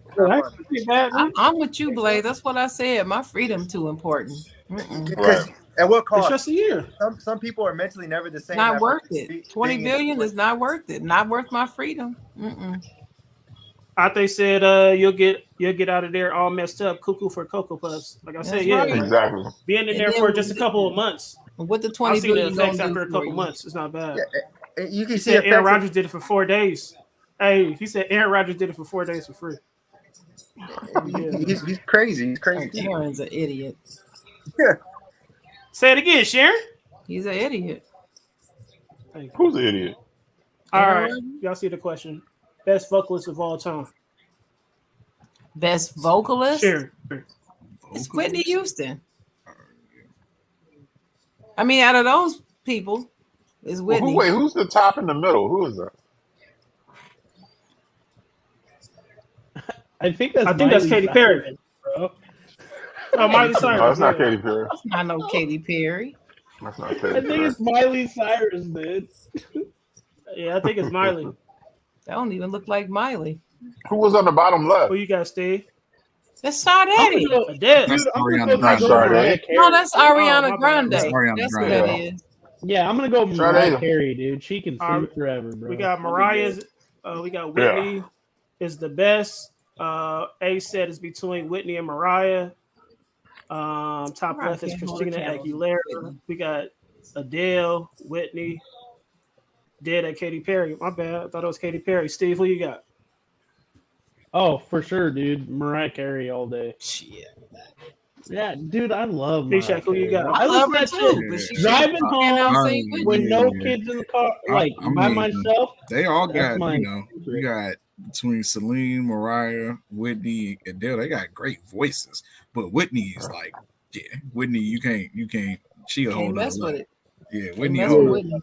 It's not fun. I'm with you, Blaze. That's what I said. My freedom too important. Because at what It's cost? just a year. Some people are mentally never the same. Not after worth being it. 20 in billion jail. is not worth it. Not worth my freedom. I think said you'll get out of there all messed up, cuckoo for Cocoa Puffs. Like I said, That's yeah, right. Exactly. being in And there then for we- just a couple of months. What the 20 I've seen the billion effects gonna after a do for couple you? months. It's not bad. You He can see said Aaron effects. Rodgers did it for 4 days. Hey, he said Aaron Rodgers did it for 4 days for free. He's crazy. He's Oh, crazy. Terrence's an idiot. Yeah. Say it again, Sharon. He's an idiot. Who's the idiot? All right, y'all see the question. Best vocalist of all time. Best vocalist? Sharon. It's Whitney Houston. I mean, out of those people, it's Whitney. Wait, who's the top in the middle? Who is that? I think that's Katy Miley Perry. Cyrus, bro. Oh, Miley Cyrus. No, it's not yeah. Katy Perry. That's not no Katy Perry. That's not I Katy think Perry. it's Miley Cyrus, dude. Yeah, I think it's Miley. That don't even look like Miley. Who was on the bottom left? Who you got, Steve? That's Sade. Adele. That's I'm gonna Ariana go Grande. with Mariah Carey. No, that's Ariana my bad. Grande. That's Ariana That's Grande. what that is. Yeah, I'm gonna go with Sade. Mariah Carey, dude. She can All sing right. forever, bro. We got Mariah's. We got Whitney is the best. A said is between Whitney and Mariah. Top left is Christina Aguilera. We got Adele, Whitney. Dead at Katy Perry. My bad. I thought it was Katy Perry. Steve, who you got? Oh, for sure, dude. Mariah Carey all day. Shit. Yeah, dude, I love Big Mariah Shaq, who you Carey. got? I love her listen to too, that but shit. she Driving can't home sing with with me. no kids in the car, like I by mean, myself. They all That's got, my you know, you got between Celine, Mariah, Whitney, Adele, they got great voices. But Whitney is like, yeah, Whitney, you can't, she a whole Can't nother mess with level. it. Yeah, Can't Whitney, mess all with the- Whitney.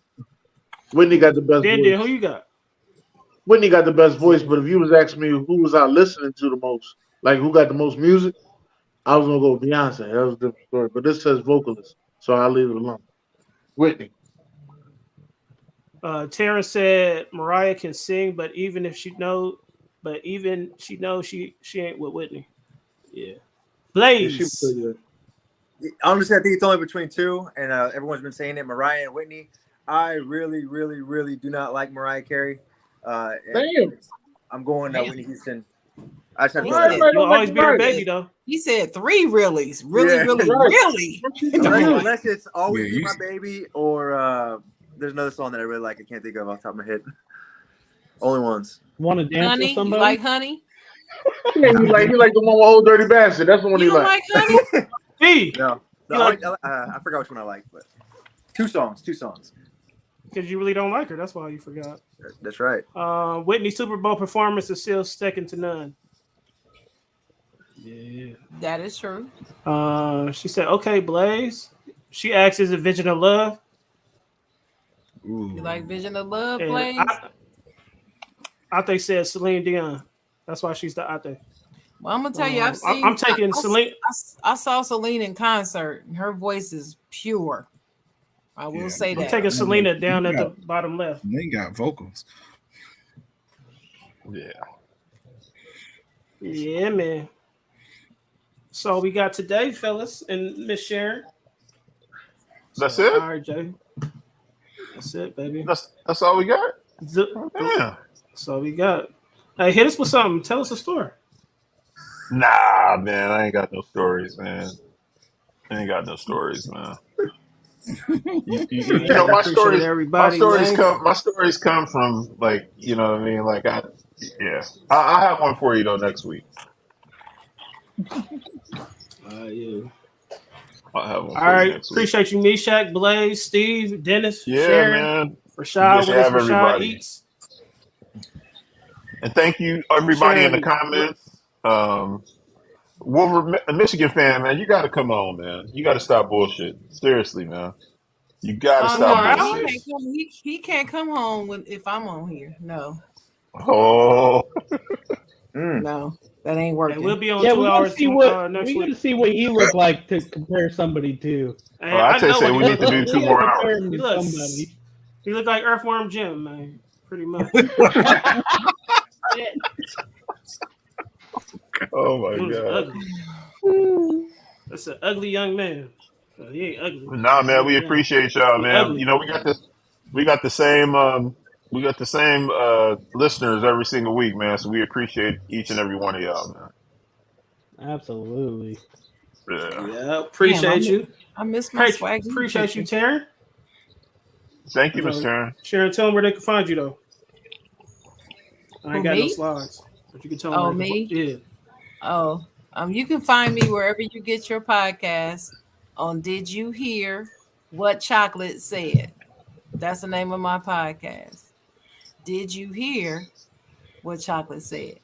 Whitney got the best Dan, voice. who you got? Whitney got the best voice, but if you was asking me who was I listening to the most, like who got the most music, I was gonna go with Beyonce. That was a different story. But this says vocalist, so I'll leave it alone. Whitney. Tara said Mariah can sing, but even she knows she ain't with Whitney. Yeah. Yeah, Blaze. she was pretty good. Honestly, I think it's only between two, and everyone's been saying it, Mariah and Whitney. I really, really, really do not like Mariah Carey. And Damn. I'm going Damn. Whitney Houston. I just have to He go said- with You'll always be her Right. baby though. He said 3 reallys. Really, Yeah. really, Right. really. unless it's Always Yeah, Be you- My Baby or there's another song that I really like. I can't think of off the top of my head. Only ones. Want to dance Honey, with you somebody? like Honey? Yeah, he like the one with Old Dirty Bastard. That's the one You he don't like. like Honey? B, No, You like- I forgot which one I like, but two songs. because you really don't like her. That's why you forgot. That's right. Whitney's Super Bowl performance is still second to none. Yeah. That is true. She said, "Okay, Blaze." She asked, "Is it Vision of Love?" Ooh. You like Vision of Love, And Blaze? I think said Celine Dion. That's why she's the I think. Well, I'm gonna tell you, I've seen. I'm taking Celine. I saw Celine in concert, and her voice is pure. I will Yeah, say I'm that. taking Selena down at Yeah. the bottom left. They got vocals. Yeah. Yeah, man. So we got today, fellas, and Miss Sharon. That's So, it? All right, Jay. That's it, baby. That's all we got? Damn. Damn. That's all we got. Hey, hit us with something. Tell us a story. Nah, man, I ain't got no stories, man. I ain't got no stories, man. You know, my Appreciate stories, everybody, man. my stories come from like, you know what I mean? Like I'll have one for you though next week. Yeah. I'll have one All for you right. next week. Appreciate you, Meshach, Blaze, Steve, Dennis, Yeah, Sharon, man. Rashad. Good to Where's have Rashad everybody. Eats? And thank you everybody in the Sharon. comments. A Michigan fan, man, you got to come on, man. You got to stop bullshit. Seriously, man. You got to Oh no, stop I bullshit. can't come, he can't come home if I'm on here. No, Oh, no, that ain't And working. we'll be on Yeah, 2 we gotta hours see what next we week. gotta see what he looked like to compare somebody to. Hey, I tell you, know say what we he need to look do like. 2 more Compare hours. him He to looks. somebody. He look like Earthworm Jim, man. Pretty much. Oh my He was god. ugly. That's an ugly young man. He ain't ugly. Nah, man, we Yeah. appreciate y'all, He man. ugly. You know, we got the same listeners every single week, man. So we appreciate each and every one of y'all, man. Absolutely. Yeah. Yeah, appreciate you. I miss my Hey, swag. appreciate you, Taryn. Thank you, Miss Turner. Sharon, tell them where they can find you, though. I ain't Who, got no me? slides, but you can tell them. Oh, where they me? can, yeah. Oh, you can find me wherever you get your podcast on Did You Hear What Chocolate Said? That's the name of my podcast. Did you hear what Chocolate said?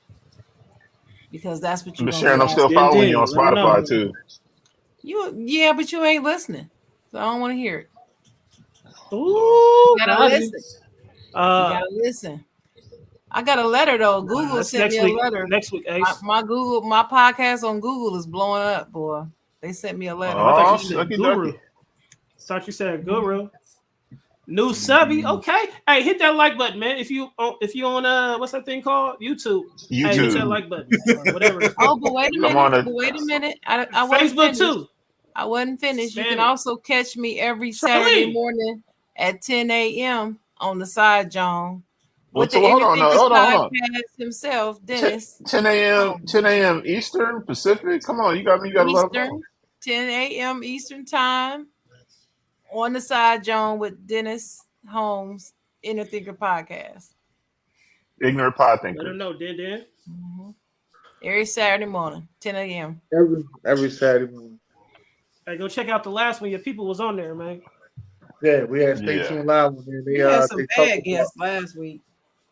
Because that's what you're But gonna Sharon, be I'm still asking. following you on Let 'em know. Spotify too. Yeah, but you ain't listening, so I don't want to hear it. Ooh, You gotta Nazi. listen. You gotta listen. I got a letter though. Google That's sent next me week. a letter. Next week, Ace. My podcast on Google is blowing up, boy. They sent me a letter. I thought Oh, you said lucky Guru. ducky. Thought you said Guru. New subby, okay. Hey, hit that like button, man. If you on what's that thing called? YouTube. Hey, hit that YouTube. like button or whatever. Oh, but wait a Come on, minute. But wait a minute. I wasn't Facebook finished. too. I wasn't finished. You Spam can it. also catch me every Saturday Charlene. morning at 10 a.m. on the side, John. Well, With the hold on, Everything hold on. podcast himself, Dennis. 10 a.m. 10 a.m. Eastern Pacific. Come on, you got to let them know. Eastern, 10 a.m. Eastern time on the side, John, with Dennis Holmes, Inner Thinker Podcast. Ignorant pod Let thinker. them know, Dan. Every Saturday morning, 10 a.m. Every Saturday morning. Hey, go check out the last one. Your people was on there, man. Yeah, we had Stay Yeah. Tuned Live on there. We had some they bad talked about, guests last week.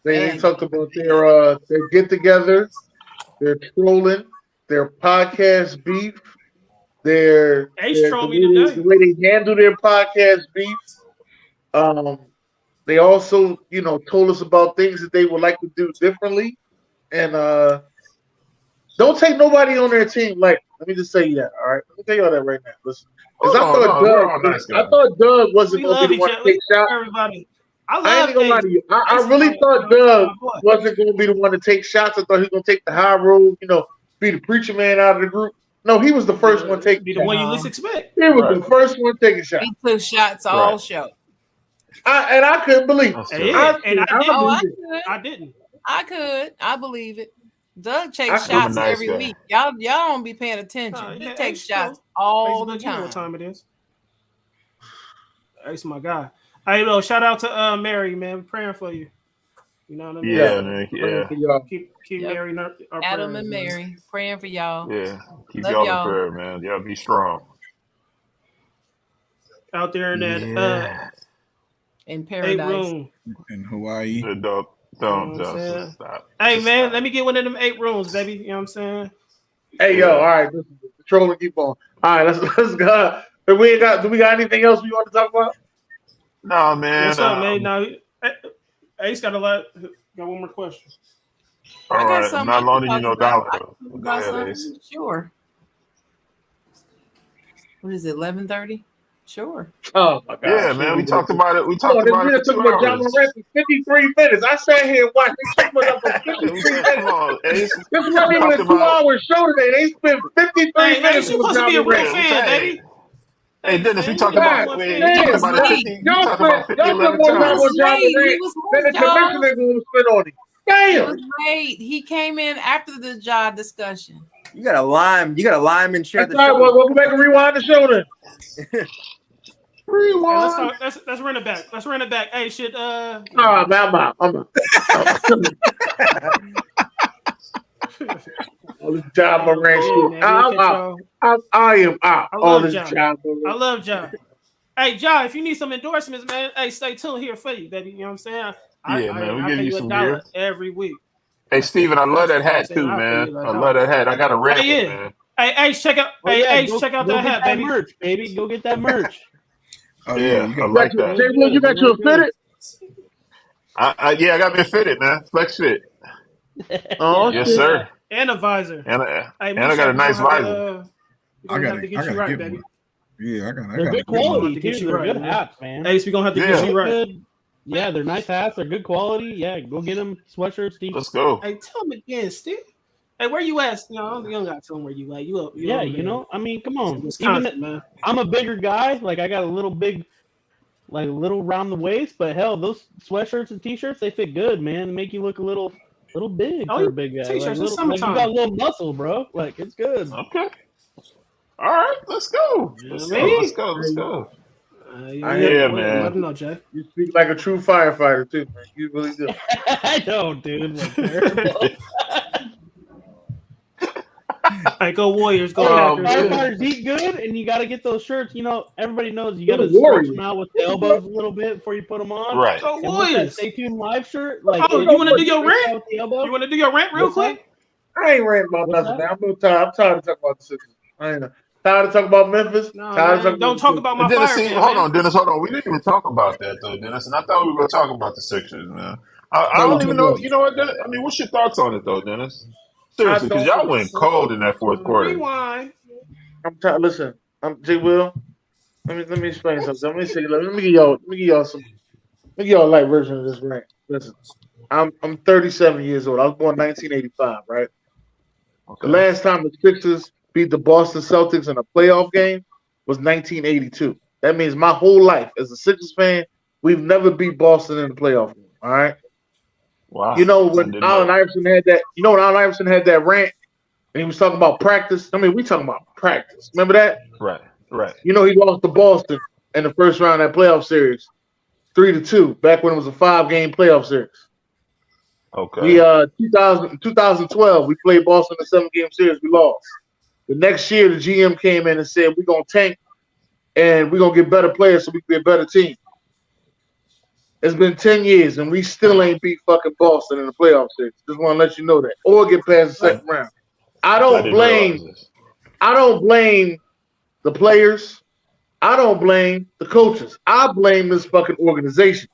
they talked about their get together, their trolling, their podcast beef, Ace the trolled me today. way they handle their podcast beef. They also, told us about things that they would like to do differently. And don't take nobody on their team. Like, let me just say that, all right? Let me tell you all that right now. Listen. Because we're all nice guys. I thought Doug wasn't We going to love be the each one to other. take We love shots. everybody. I I ain't gonna lie love to you. I Ace. really Ace thought my Doug boy. wasn't going to be the one to take shots. I thought he was going to take the high road, be the preacher man out of the group. No, he was the first one taking Be the shots. one you least expect. He was the first one taking shots. He took shots all show. I couldn't believe it. Hey, I and I couldn't didn't. believe it. could. I didn't. I could. I believe it. Doug takes I'm a shots nice every guy. week. Y'all don't be paying attention. Oh, He yeah, takes Ace, shots cool. all the Facebook, you know time. what time it is. Ace, my guy. Hey, no, shout out to Mary, man. We're praying for you. You know what I mean? Yeah, man. Yeah. Keep Yep. Mary in our Adam prayers, and man. Mary praying for y'all. Yeah. Keep Love y'all y'all. in prayer, man. Y'all be strong. Out there in that Yeah. In 8 paradise. room. In Hawaii. Don't, You know what I'm just saying? stop. Hey, Just man, stop. let me get one of them 8 rooms, baby. You know what I'm saying? Hey, yo, all right. Listen, the trolling keep on. All right, let's go. Do we got anything else we want to talk about? No, man. What's up, man? Now, Ace got got one more question. All I got right. I'm something not I can loaning you talk no about. dollar, I though. can talk Go about ahead, Ace. something. Sure. What is it, 11:30? Sure. Oh, my God. Yeah, man. We talked about it. We talked Then about we it talking for 2 about John hours. Morant for 53 minutes. I sat here and watched. They took us up for 53 Come minutes. on, Ace. This We wasn't even a talked about 2-hour show today. They spent 53 Hey, minutes Ace, you with supposed to John be a real Morant. fan, baby. Hey, Dennis, we man, talked you about got one we fan. talked Damn, about man. 50. We Y'all talked about 50, spent 11 more time times. on John He Morant was than the late, y'all. commissioner going to spend on him. He Damn. was late. He came in after the job discussion. You got a lime and share That's the right. show. Well, we back and rewind the show then. Hey, Rewind. let's run it back. Let's run it back. Hey, shit. Oh, man, I'm out. All this John Morant Yeah, shit. man, I'm we'll catch out. y'all. I am out. I All love this John. John I Morant. love John. Hey, John, if you need some endorsements, man, hey, stay tuned here for you, baby. You know what I'm saying? Yeah, man, we I give pay you you some $1 gear. every week. Hey, Steven, I love that You know what I'm hat saying? too, I'll pay man. you I $1. love that hat. I got a red Oh, one, yeah. man. Hey, Ace, check out. Oh, Hey, yeah, Ace, check out go that get hat, that baby. merch, baby. Go get that merch. Oh Yeah, you I got like that. Jay Will, you got your fitted? Yeah, I got me fitted, man. Flex fit. Oh, Yes, shit. sir. And a visor. And Hey, I Misha, got a we nice gonna have visor. to, we're I gonna have to get you right, get baby. one. Yeah, I They're gotta good get one. We're gonna quality, have to get too. you They're right, good man. hats, man. Ace, we're gonna have to Yeah. get you right. Good. Yeah, they're nice hats. They're good quality. Yeah, go get them. Sweatshirts, t-shirts. Let's go. Hey, tell him again, Steve. Hey, where you at? No, you don't got to tell him where you at. You Yeah, over you there know, I mean, come in on. Wisconsin, Even man. I'm a bigger guy. Like, I got a little big, like, little round the waist. But hell, those sweatshirts and t-shirts, they fit good, man. They make you look a little big Oh, for yeah, a big guy. t-shirts, Like, it's little, like you summertime. got a little muscle, bro. Like, it's good. Okay. All right, let's go. You know Let's what I go. mean? Let's go. Let's go. Yeah, man. Let him know, Jay. You speak like a true firefighter, too, man. You really do. I know, dude. Like, terrible. Right, go Warriors, go Packers. Firefighters eat good, and you got to get those shirts. You know, everybody knows you got to Go stretch Warriors. them out with the elbows a little bit before you put them on. Right. Go And with that Warriors. Stay Tuned Live shirt, like, Oh, you want to do your stretch rant? out the elbow. You want to do your rant real What's that? quick? I ain't ranting about What's nothing, that? man. I'm tired. I'm tired of talking about the Sixers. I ain't tired of talking about Memphis. No, tired of man. talking Don't talk about my Dennis, fire see, fan, hold man. on, Dennis, hold on. We didn't even talk about that though, Dennis. And I thought we were going to talk about the Sixers, man. I don't even know. You know what, Dennis? I mean, what's your thoughts on it though, Dennis? Seriously, because y'all went cold in that fourth quarter. Rewind. I'm tired. Listen, I'm J. Will. Let me explain something. Let me give y'all a light version of this rant. Listen, I'm 37 years old. I was born 1985, right? Okay. The last time the Sixers beat the Boston Celtics in a playoff game was 1982. That means my whole life as a Sixers fan, we've never beat Boston in a playoff game. All right. Wow. You know when Allen Iverson had that. You know when Allen Iverson had that rant and he was talking about practice. I mean, we talking about practice. Remember that? Right. Right. You know he lost to Boston in the first round of that playoff series, 3-2. Back when it was a 5-game playoff series. Okay. We 2012 we played Boston in a 7-game series. We lost. The next year the GM came in and said we're gonna tank and we're gonna get better players so we can be a better team. It's been 10 years and we still ain't beat fucking Boston in the playoff series. Just want to let you know that, or get past the second round. I don't blame the players. I don't blame the coaches. I blame this fucking organization.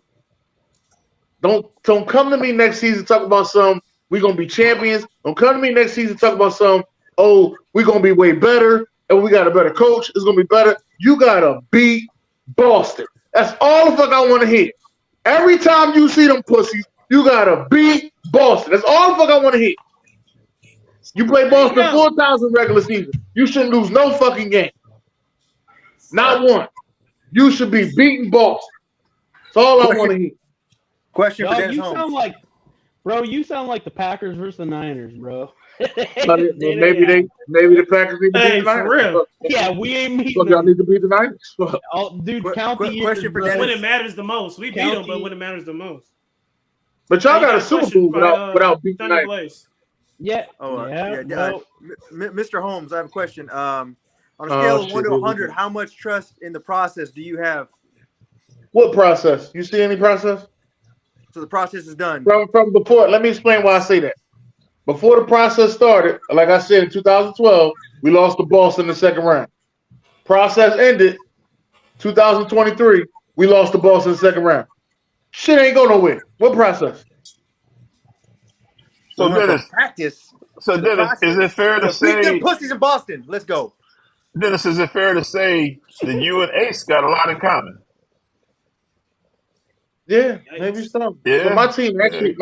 Don't come to me next season talk about some we're gonna be champions. Don't come to me next season talk about some we're gonna be way better and we got a better coach. It's gonna be better. You gotta beat Boston. That's all the fuck I want to hear. Every time you see them pussies, you gotta beat Boston. That's all the fuck I want to hear. You play Boston 4 times in regular season. You shouldn't lose no fucking game. Not one. You should be beating Boston. That's all I want to hear. Question for Dog, Dennis you Holmes. sound like, bro. You sound like the Packers versus the Niners, bro. Maybe the Packers need to beat the Niners. For real. Yeah, we ain't meeting So y'all them. need to beat the Niners. Oh, dude, count the years, question for bro. Dennis. When it matters the most. We beat Count them, but the- when it matters the most. But y'all Hey, got a got a Super question Bowl by, without beating the Thunder Niners. Blaze. Yeah, Oh, bro. Mr. Holmes, I have a question. On a scale of 1 to 100, how much trust in the process do you have? What process? You see any process? So the process is done. From before, let me explain why I say that. Before the process started, like I said in 2012, we lost to Boston in the second round. Process ended 2023, we lost to Boston in the second round. Shit ain't go nowhere. What process? So We went from Dennis, practice. so to Dennis, process. is it fair to So beat them say, pussies in Boston. Let's go. Dennis, is it fair to say that you and Ace got a lot in common? Yeah, maybe so. Yeah. But my team actually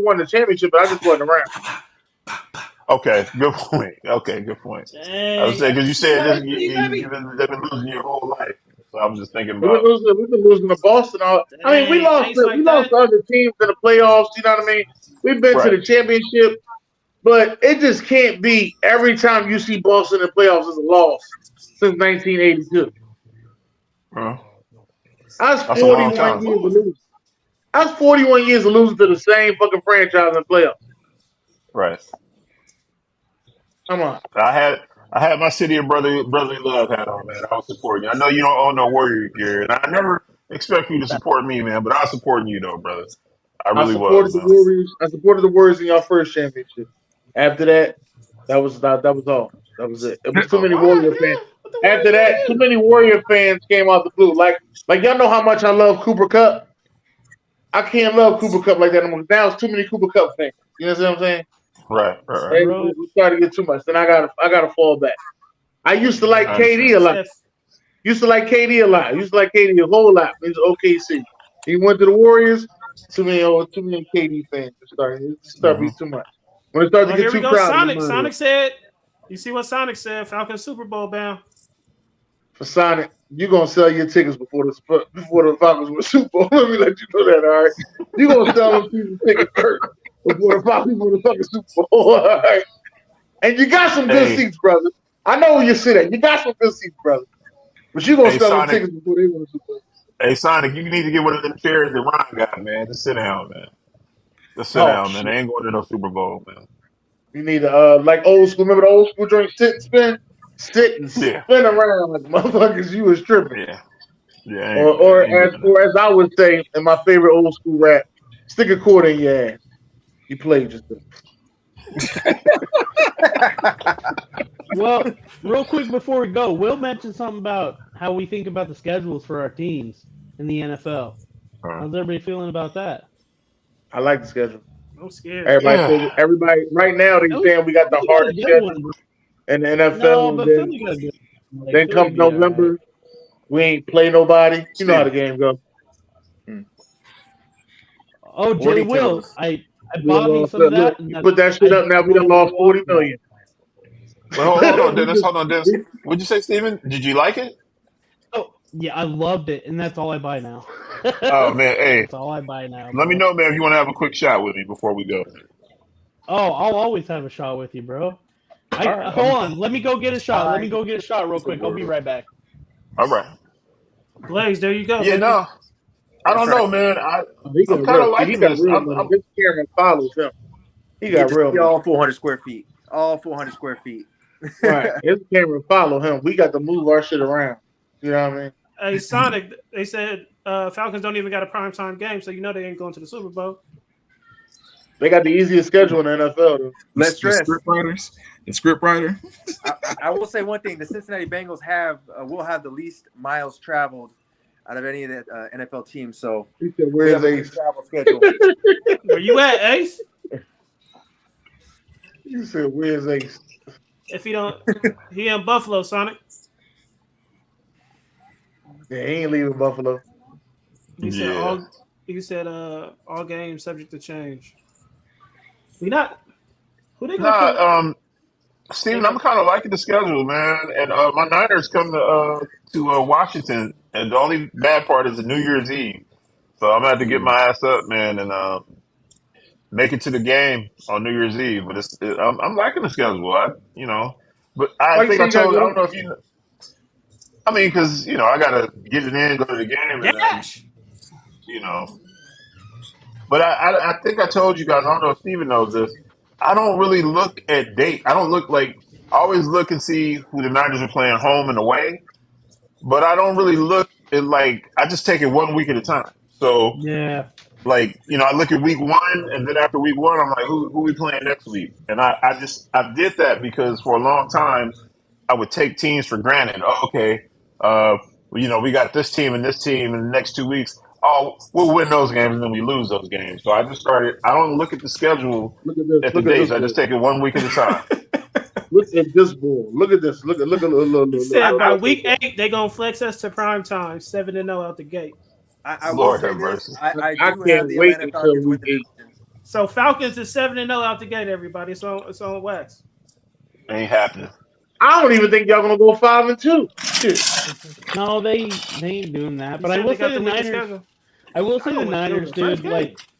won the championship, but I just wasn't around. Okay, good point. Okay, good point. I was saying because you said this, you've been losing your whole life, so I was just thinking We've about. been losing to Boston. I mean, we lost to other teams in the playoffs. You know what I mean? We've been to the championship, but it just can't be every time you see Boston in the playoffs is a loss since 1982. That's 41 years of losing. That's 41 years of losing to the same fucking franchise in the playoffs. Right. Come on. I had my City of Brotherly Love hat on, man. I was supporting you. I know you don't own no Warrior gear, and I never expect you to support me, man, but I was supporting you though, brother. I really supported was. the Warriors. I supported the Warriors in your first championship. After that, that was all. That was it. It was too many Warrior fans. After that, too many Warrior fans came out the blue. Like y'all know how much I love Cooper Kupp. I can't love Cooper Kupp like that anymore. Now it's too many Cooper Kupp fans. You know what I'm saying? Right. We started to get too much. Then I gotta fall back. I used to like KD a lot. Used to like KD a whole lot. He was OKC. He went to the Warriors. Too many KD fans. It started being too much. When it started to get too crowded. Sonic said, you see what Sonic said? Falcon Super Bowl bound. For Sonic, you're gonna sell your tickets before the Falcons win the Super Bowl. Let me let you know that, all right? You're gonna sell them season tickets first before the Falcons win the fucking Super Bowl. All right? And you got some good seats, brother. I know where you sit at. You got some good seats, brother. But you're gonna sell them tickets before they win the Super Bowl. Hey Sonic, you need to get one of them chairs that Ron got, man. Just sit down, man. Just sit down, man. They ain't going to no Super Bowl, man. You need like old school. Remember the old school joint? Sit and spin, sit and spin around like motherfuckers. You was tripping. Yeah. Or as I would say in my favorite old school rap, stick a quarter in your ass. You played yourself. Well, real quick before we go, Will mentioned something about how we think about the schedules for our teams in the NFL. How's everybody feeling about that? I like the schedule. I'm scared. Everybody right now they're saying we got the hardest schedule in the NFL. No, but then come November, we ain't play nobody. You know how the game goes. Oh, Jay Will, I bought me some of that. You put that shit up now. We done lost $40 million. Well, hold on, Dennis. What'd you say, Steven? Did you like it? Oh, yeah, I loved it, and that's all I buy now. Oh man, hey, that's all I buy now. Let me know, man, if you want to have a quick shot with me before we go. Oh, I'll always have a shot with you, bro. Hold on, let me go get a shot. Let me go get a shot real quick. I'll be right back. All right, Blaze, there you go. Yeah, baby. no, I don't know, man. I'm kind of liking this. His camera follows him. He got real. All 400 square feet. All 400 square feet. Right. His camera follow him. We got to move our shit around. You know what I mean? Hey, Sonic, they said Falcons don't even got a primetime game, so you know they ain't going to the Super Bowl. They got the easiest schedule in the NFL. Though. Less stress. The script writer. I will say one thing: the Cincinnati Bengals will have the least miles traveled out of any of the NFL teams. So where's Ace? Travel schedule. Where you at, Ace? You said where's Ace? If he in Buffalo, Sonic. Yeah, he ain't leaving Buffalo. He said all games subject to change. We not. Who they gonna Steven, I'm kind of liking the schedule, man. And my Niners come to Washington, and the only bad part is the New Year's Eve. So I'm gonna have to get my ass up, man, and make it to the game on New Year's Eve. But I'm liking the schedule. But I think I told you. I don't know if you know. I mean, because I gotta get it in, go to the game, and then, But I think I told you guys. I don't know if Steven knows this. I don't really look at date. I don't look I always look and see who the Niners are playing home and away. But I don't really look at I just take it 1 week at a time. So yeah. I look at week 1, and then after week 1, I'm like, who we playing next week? And I did that because for a long time, I would take teams for granted. Oh, okay, we got this team and this team in the next 2 weeks. Oh, we'll win those games, and then we lose those games. So I just started. I don't look at the schedule at the days. I just take it 1 week at a time. Look at this bull. Look at this. Look. He said by week 8 they gonna flex us to prime time, 7-0 out the gate. Lord have mercy. I can't wait until week 8. So Falcons is 7-0 out the gate. Everybody, it's on wax. Ain't happening. I don't even think y'all gonna go 5-2. Shit. No, they ain't doing that. But I will say the Niners. I will say the Niners, dude.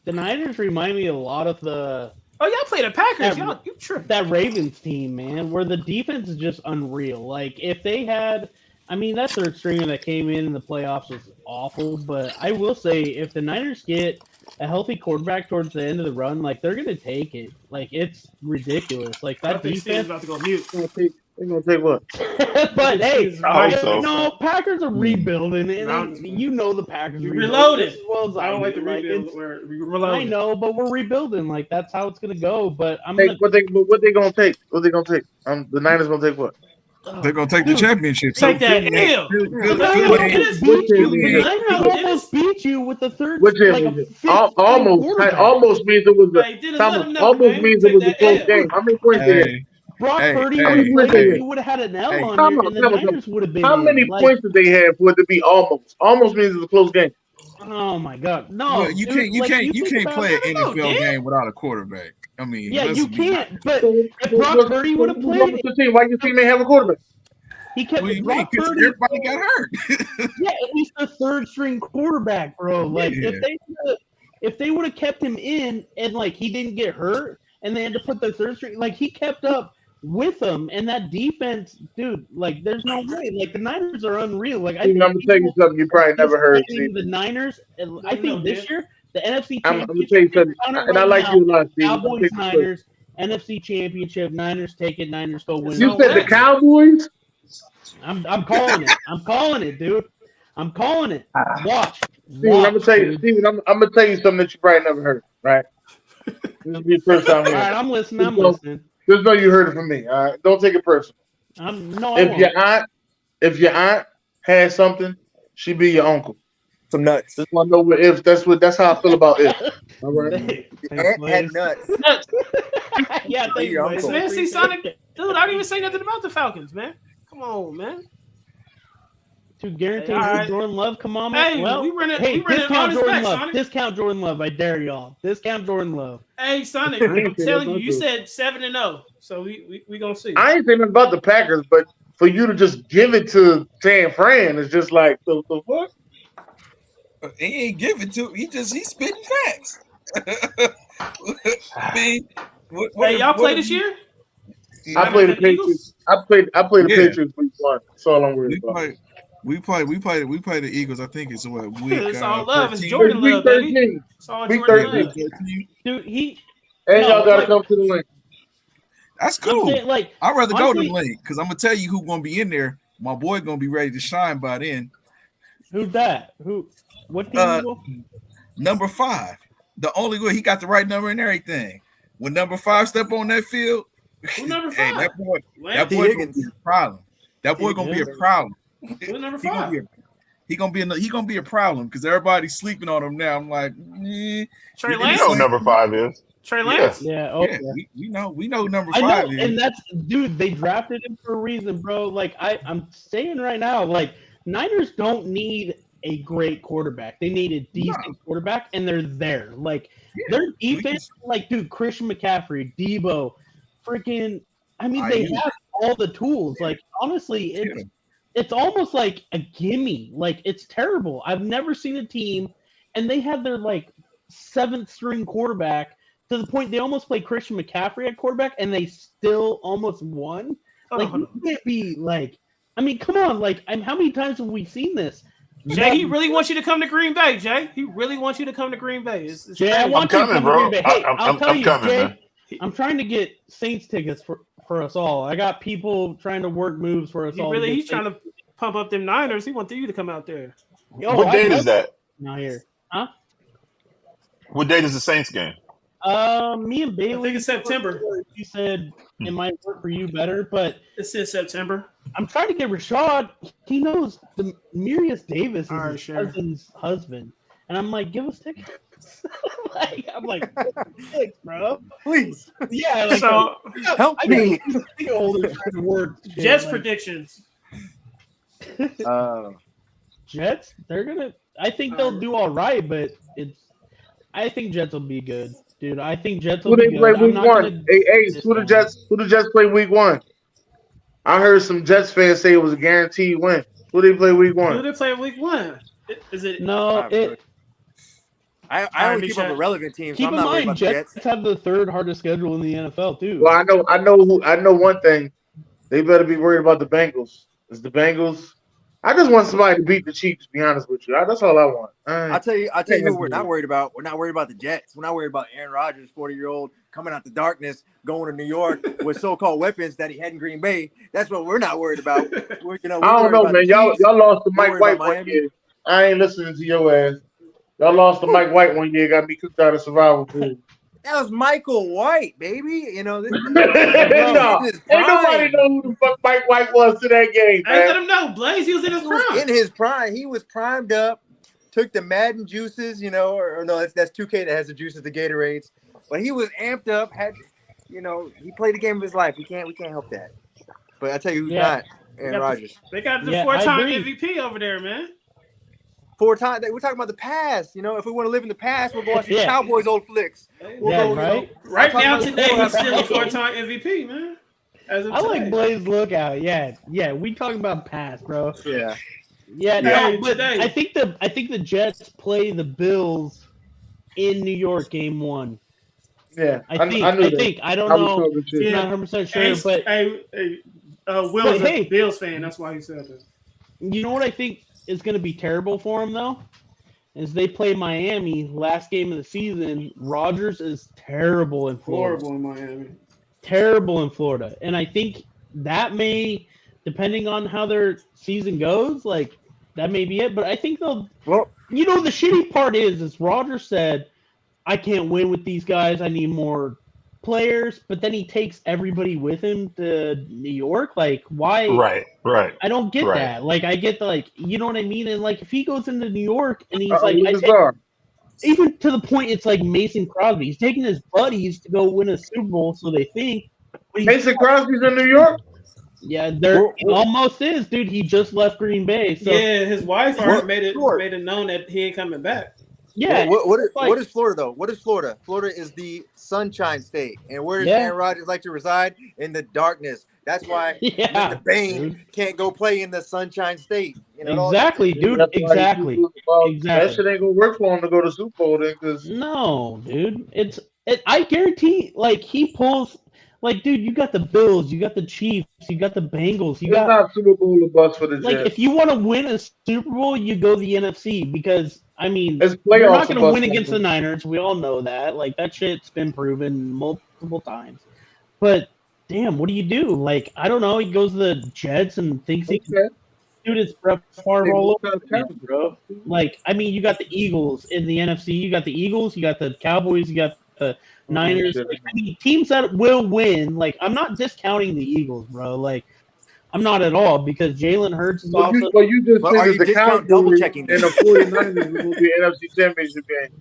The Niners remind me a lot of the. Oh, y'all play the Packers. You tripped. That Ravens team, man, where the defense is just unreal. If they had. I mean, that third stringer that came in the playoffs was awful, but I will say if the Niners get a healthy quarterback towards the end of the run, they're going to take it. It's ridiculous. That defense. About to go mute. They're going to take what? But hey, so. no, Packers are rebuilding, and the Packers reloaded. Well, I don't like the rebuild. We're reloading. I know, but we're rebuilding. That's how it's going to go. But what they going to take? What they going to take? The Niners going to take what? They're gonna take the championship. Take that L. They almost beat you with the third. Almost means it was almost means it was a close game. How many points did they? Brock Purdy would have had an L on it, and the Niners would have been. How many points did they have for it to be almost? Almost means it's a close game. Oh my God! No, you can't play an NFL game without a quarterback. I mean, yeah, you can't. But if Brock Purdy would have played, why you think they have a quarterback? He kept Brock Purdy. Everybody got hurt. Yeah, at least the third string quarterback, bro. If they would have kept him in and he didn't get hurt, and they had to put the third string, he kept up with them, and that defense, dude, there's no way. The Niners are unreal. I'm gonna tell you something you probably never heard. The Niners, I think this year. The NFC I'm going to tell you something, and I like you a lot, Steve. Cowboys, Niners, NFC Championship. Niners take it. Niners go win. You said the Cowboys? I'm calling it. I'm calling it, dude. I'm calling it. Watch. Steven, I'm gonna tell you. Steven, I'm gonna tell you something that you probably never heard. Right? This will be the first time. All right, I'm listening. I'm listening. Just know you heard it from me. All right, don't take it personal. If your aunt has something, she be your uncle. Some nuts. Just want to know if that's how I feel about it. All right. Aunt had nuts. Yeah, thank you. Man, see, Sonic, dude, I didn't even say nothing about the Falcons, man. Come on, man. To guarantee right. Jordan Love, come on, man. Hey, well, we running discount honest Jordan back, Love. Sonic. Discount Jordan Love. I dare y'all. Discount Jordan Love. Hey, Sonic, I'm telling you, you said 7-0, so we gonna see. I ain't saying nothing about the Packers, but for you to just give it to San Fran is just like the what? He ain't give it to him. He's spitting facts. I mean, hey, y'all play this year? I played the Patriots. I played the Patriots week 1. That's all I'm worried about. We play the Eagles. I think it's what week. It's all love. 13. It's Jordan week Love, 13. baby. It's all Week Jordan 13. Love. Dude, y'all gotta come to the link. That's cool. saying, like, I'd rather go to honestly- the link because I'm gonna tell you who's gonna be in there. My boy gonna be ready to shine by then. Who's that? Who? What team? Number 5. The only way he got the right number and everything. When number 5 step on that field, Who's number 5? hey, that boy gonna be a problem. That boy gonna be a problem. Who's number 5? He gonna be a problem because everybody's sleeping on him now. I'm like, Trey You Lance? know who number 5 is. Trey Lance? Yeah. Okay. we know who number I 5 know, is. and that's dude. They drafted him for a reason, bro. Like I'm saying right now, like Niners don't need a great quarterback. They need a decent quarterback, and they're there. Like their defense, like dude, Christian McCaffrey, Debo, freaking. I mean, they have all the tools. Like honestly, it's almost like a gimme. Like it's terrible. I've never seen a team, and they have their like 7th string quarterback. To the point they almost played Christian McCaffrey at quarterback, and they still almost won. Like, you can't be like, I mean, come on, like, how many times have we seen this? Jay, he really wants you to come to Green Bay, Jay. He really wants you to come to Green Bay. It's Jay, I want I'm you to coming, come bro. to Green Bay. Hey, I'm coming, Jay, man. I'm trying to get Saints tickets for us all. I got people trying to work moves for us all. He's trying to pump up them Niners. He wants you to come out there. What date is that? Not here, huh? What date is the Saints game? Me and Bailey. I think it's September. He said it might work for you better, but it's in September. I'm trying to get Rashad. He knows the Demarius Davis is All right, his sure. cousin's husband, and I'm like, give us tickets. I'm like, thanks, bro. Please. Yeah, like, So help me. Older trying to work. Jets like, predictions. Jets, they're gonna. I think they'll do all right, but I think Jets will be good, dude. I think Jets will Who be they play good. I'm week not 1? gonna- Hey, who the Jets play week 1? I heard some Jets fans say it was a guaranteed win. Who they play week Who 1? they play week 1? Is it? No, I only keep up with relevant teams. Keep So I'm in not worried mind, about the Jets Jets. have the 3rd hardest schedule in the NFL too. Well, I know one thing. They better be worried about the Bengals. It's the Bengals. I just want somebody to beat the Chiefs. To be honest with you, that's all I want. I'll tell you who we're not worried about. We're not worried about the Jets. We're not worried about Aaron Rodgers, 40-year-old, coming out the darkness, going to New York with so-called weapons that he had in Green Bay. That's what we're not worried about. We're I don't know, man. Y'all lost to Mike White one year. I ain't listening to your ass. Y'all lost to Mike White one year. Got me cooked out of survival pool. That was Michael White, baby. You know, this No, ain't nobody know who the fuck Mike White was to that game, I man. let him know, Blaze. He was in his prime. In his prime, he was primed up. Took the Madden juices, you know, or no, that's 2K that has the juices, the Gatorades. But he was amped up. Had, you know, he played the game of his life. We can't help that. But I tell you who's not Aaron Rodgers. They got the 4-time MVP over there, man. 4 times. We're talking about the past. You know, if we want to live in the past, we'll go watch the Cowboys old flicks. We'll go, right. Right now, today, he's still a 4-time MVP, man. I like Blaze Lookout. Yeah. We talking about past, bro. Yeah. Yeah. No, but I think the Jets play the Bills in New York game 1. Yeah, I think. I don't know. I'm not 100% sure, but Will's a Bills fan. That's why he said that. You know what I think is going to be terrible for him though? Is they play Miami last game of the season. Rodgers is terrible in Florida. Horrible in Miami. terrible in Florida, and I think that may, depending on how their season goes, like that may be it. But I think they'll. Well, You know, the shitty part is Roger said, "I can't win with these guys. I need more players." But then he takes everybody with him to New York. Like, why? Right. I don't get Right. that. Like, I get the, like, you know what I mean? And like, if he goes into New York and he's like, Who's the guard? even to the point, it's like Mason Crosby. He's taking his buddies to go win a Super Bowl, so they think. But Mason Crosby's in New York? Yeah, he almost is, dude. He just left Green Bay. So Yeah, his wife already made it Sure. made it known that he ain't coming back. yeah, What like- is Florida though? What is Florida? Florida is the Sunshine State, and where does Yeah. Aaron Rodgers like to reside? In the darkness. That's why Yeah, Mr. Bane dude. can't go play in the Sunshine State. You know, Exactly, dude. That's why he Exactly. keeps losing. Well, Exactly. that shit ain't gonna work for him to go to Super Bowl then, because No, dude. I guarantee, like, he pulls, like, dude, you got the Bills, you got the Chiefs, you got the Bengals, you it's got, not Super Bowl or bust for the like, Jets. if you want to win a Super Bowl, you go the NFC because, I mean, It's you're playoffs not going to or win bust. against the Niners. We all know that. Like, that shit's been proven multiple times. But, damn, what do you do? Like, I don't know. He goes to the Jets and thinks he can. Okay. Dude, it's Brett Favre Hey, all what over kind of again, talent? bro. Like, I mean, you got the Eagles in the NFC. You got the Eagles. You got the Cowboys. You got the Niners. shit. Like, I mean, teams that will win. Like, I'm not discounting the Eagles, bro. Like, I'm not at all because Jalen Hurts is But also. you just Well, said are that you the discount Cowboys double-checking and the 49ers will be an NFC Championship game.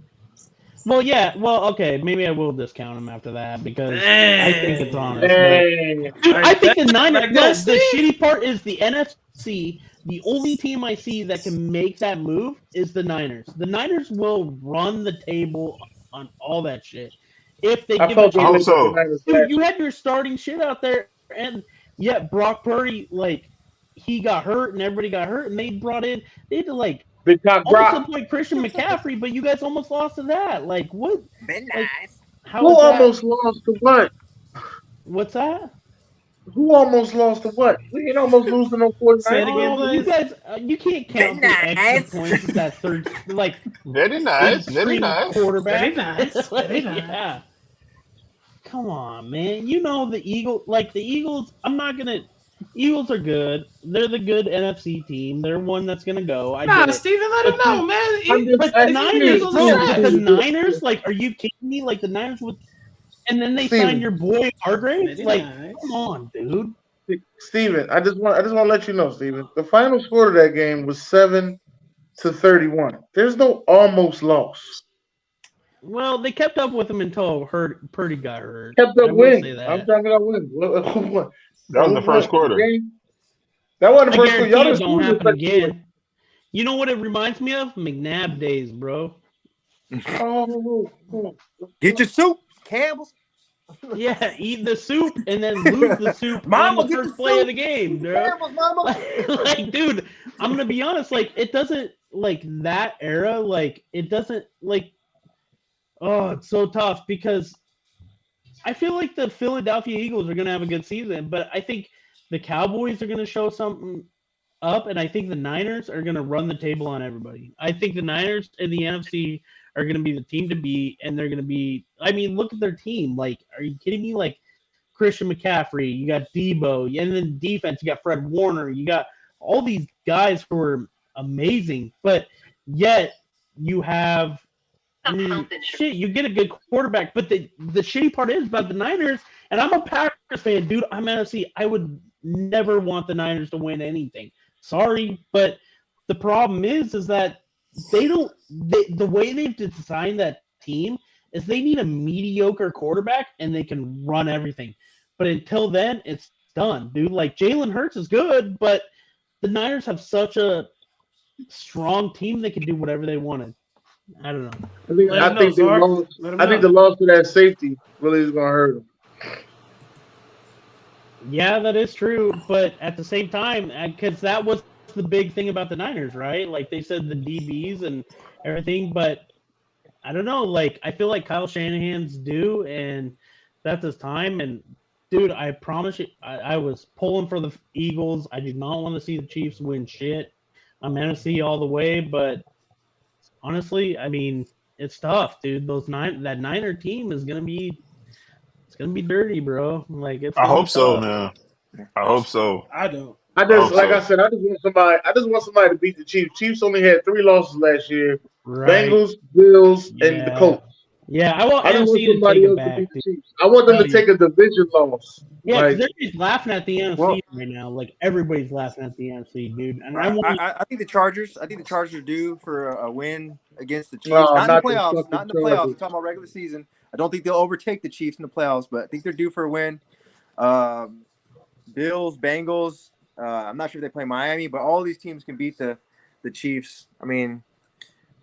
Well, yeah. Well, okay. Maybe I will discount him after that because I think it's honest. but- Dang. Dude, I think the Niners. Like No, that, the Steve? shitty part is the NFC. The only team I see that can make that move is the Niners. The Niners will run the table on all that shit if they I give a felt the chance. Also- Lakers Niners Dude, last you had your starting shit out there, and yet Brock Purdy, like, he got hurt and everybody got hurt, and they had to like Big Cock almost Brock. appoint Christian McCaffrey, but you guys almost lost to that. Like, what? Been Like, nice. How Who is that? almost lost to what? What's that? Who almost lost to what? We ain't almost losing no 49ers. Say it again, Oh, you please. guys, you can't count the extra Nice. points with that third, like, Very nice. Very string nice. quarterback. Very nice. Like, Very nice. yeah. Come on, man. You know the Eagles. I'm not gonna. Eagles are good. They're the good NFC team. They're one that's gonna go. I Nah, get it. Steven, let him know, man. I'm just But the asking Niners, you. bro. trash. The Niners, like, are you kidding me? Like the Niners would, and then they Steven. sign your boy Hargrave. Very Like, nice. come on, dude. Steven, I just want to let you know, Steven. The final score of that game was 7-31. There's no almost loss. Well, they kept up with him until Purdy got hurt. Kept I up will win. say that. I'm talking about win. What? That was in the first quarter. That wasn't the I first quarter. guarantee Y'all it didn't don't lose the happen second quarter. again. You know what it reminds me of? McNabb days, bro. Oh, Get your soup, Campbell's. Yeah, eat the soup and then lose the soup Mama, on the get first the play soup. of the game, bro. Campbell's, mama. Like, dude, I'm gonna be honest. Like, it doesn't like that era. Like, it doesn't like. Oh, it's so tough because I feel like the Philadelphia Eagles are gonna have a good season, but I think the Cowboys are gonna show something up, and I think the Niners are gonna run the table on everybody. I think the Niners in the NFC are gonna be the team to beat, and they're gonna be. I mean, look at their team. Like, are you kidding me? Like, Christian McCaffrey, you got Debo, and then defense, you got Fred Warner, you got all these guys who are amazing, but yet you have. I mean, shit, you get a good quarterback, but the shitty part is about the Niners, and I'm a Packers fan, dude. I'm NFC. I would never want the Niners to win anything. Sorry, but the problem is that they don't. The way they've designed that team is they need a mediocre quarterback, and they can run everything. But until then, it's done, dude. Like, Jalen Hurts is good, but the Niners have such a strong team; they can do whatever they wanted. I don't know. I think Let him the know, Sark. loss. Let him I think know. the loss to that safety really is gonna hurt him. Yeah, that is true, but at the same time, because that was the big thing about the Niners, right? Like, they said the DBs and everything, but I don't know. Like, I feel like Kyle Shanahan's due, and that's his time. And dude, I promise you, I was pulling for the Eagles. I did not want to see the Chiefs win shit. I'm NFC all the way, but honestly, I mean, it's tough, dude. That Niner team is gonna be it's gonna be dirty, bro. Like it's. I Gonna hope be so, tough. man. I hope so. I don't. I I just, hope like I so. said, I just want somebody to beat the Chiefs. Chiefs only had 3 losses last year: Right. Bengals, Bills, and the Yeah. Colts. Yeah, I want I just want NFC to take somebody it else to back, beat the dude. Chiefs. I want them Oh, to take a division loss. Yeah, because Like, everybody's laughing at the NFC Well, right now. Like everybody's laughing at the NFC, dude. And I I, want. I, I think the Chargers. I think the Chargers are due for a win against the Chiefs. no, Not in the not the playoffs. fucking Not in the playoffs. I'm Chargers. talking about regular season. I don't think they'll overtake the Chiefs in the playoffs, but I think they're due for a win. Bills, Bengals. I'm not sure if they play Miami, but all these teams can beat the Chiefs. I mean,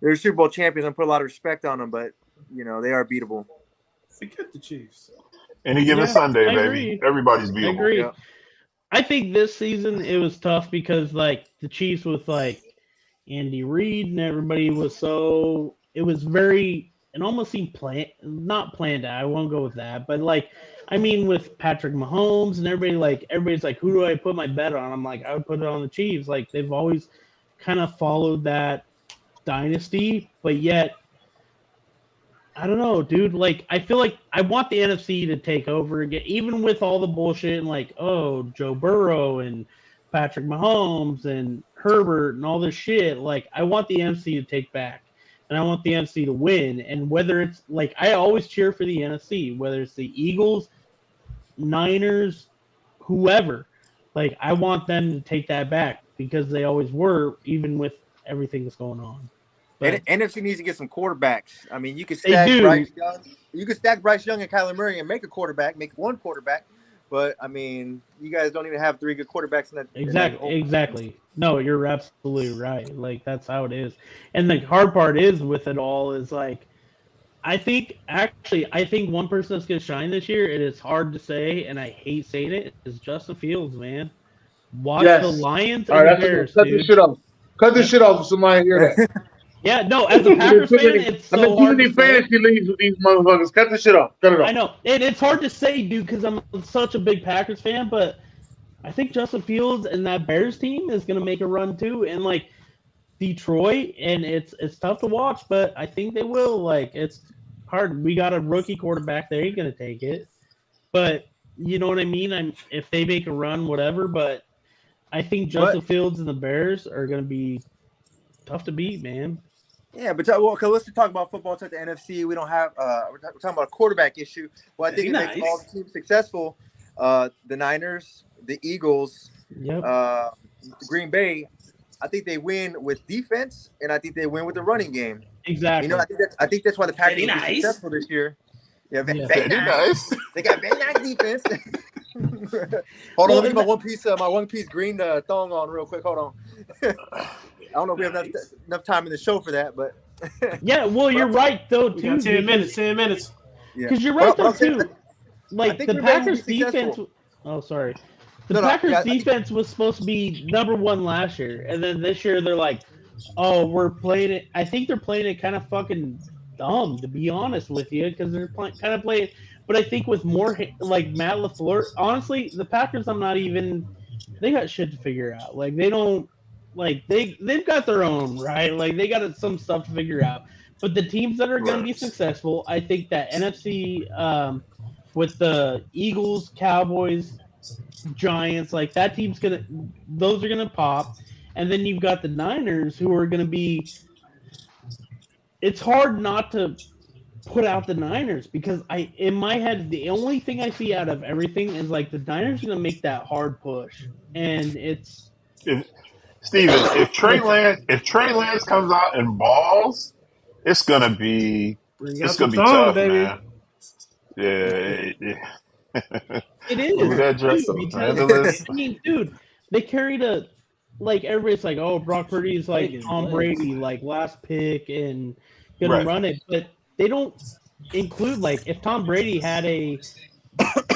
they're Super Bowl champions. I put a lot of respect on them, but they are beatable. Forget the Chiefs. Any given Yeah, Sunday, I baby. agree. Everybody's I beatable. agree. Yeah. I think this season it was tough because like the Chiefs with like Andy Reid and everybody was so it was very it almost seemed not planned out. I won't go with that, but like I mean with Patrick Mahomes and everybody's like who do I put my bet on? I'm like I would put it on the Chiefs. Like they've always kind of followed that dynasty, but yet I don't know, dude. Like, I feel like I want the NFC to take over again, even with all the bullshit and like, oh, Joe Burrow and Patrick Mahomes and Herbert and all this shit. Like, I want the NFC to take back, and I want the NFC to win. And whether it's like, I always cheer for the NFC, whether it's the Eagles, Niners, whoever. Like, I want them to take that back because they always were, even with everything that's going on. But NFC needs to get some quarterbacks. I mean, you could They stack do. Bryce Young. You could stack Bryce Young and Kyler Murray and make one quarterback. But I mean, you guys don't even have 3 good quarterbacks in that. Exactly. No, you're absolutely right. Like that's how it is. And the hard part is with it all is like, I think one person that's gonna shine this year, and it's hard to say, and I hate saying it, is Justin Fields, man. Watch Yes. the Lions All and right, the that's Bears, cut this dude. shit off. Cut this shit off if somebody hear that. Yeah, no, as a Packers fan, it's I'm so in too hard many to say. fantasy leagues with these motherfuckers. Cut this shit off. Cut it off. I know, and it's hard to say, dude, because I'm such a big Packers fan. But I think Justin Fields and that Bears team is gonna make a run too, and like Detroit, and it's tough to watch, but I think they will. Like it's hard. We got a rookie quarterback; they ain't gonna take it. But you know what I mean. If they make a run, whatever. But I think Justin Fields and the Bears are gonna be tough to beat, man. Yeah, but let's talk about football. Talk the NFC. We don't have. We're talking about a quarterback issue. Well, I think it makes all the teams successful. The Niners, the Eagles, Green Bay. I think they win with defense, and I think they win with the running game. Exactly. I think that's why the Packers will be successful this year. Yeah, very nice. They got very nice defense. Hold on, let me get my one piece green thong on real quick. Hold on. I don't know if we have enough time in the show for that, but yeah, well, you're right though too. We got 10 minutes. 10 minutes. Because you're right though too. Like the Packers defense. Oh, sorry. The Packers defense was supposed to be #1 last year, and then this year they're like, "Oh, we're playing it." I think they're playing it kind of fucking dumb, to be honest with you, because they're kind of playing. But I think with more like Matt LaFleur, honestly, the Packers, they got shit to figure out. Like they don't. Like they've got their own, right? Like they got some stuff to figure out. But the teams that are going to be successful, I think that NFC with the Eagles, Cowboys, Giants, like that those are gonna pop. And then you've got the Niners who are gonna be. It's hard not to put out the Niners because in my head the only thing I see out of everything is like the Niners are gonna make that hard push, and it's. Steven, if Trey Lance comes out and balls, it's gonna be tough, baby. man. Yeah. It is. Move that dress up, man. I mean, dude, they carried everybody's like, oh, Brock Purdy's like Tom Brady, like last pick and gonna run it, but they don't include like if Tom Brady had a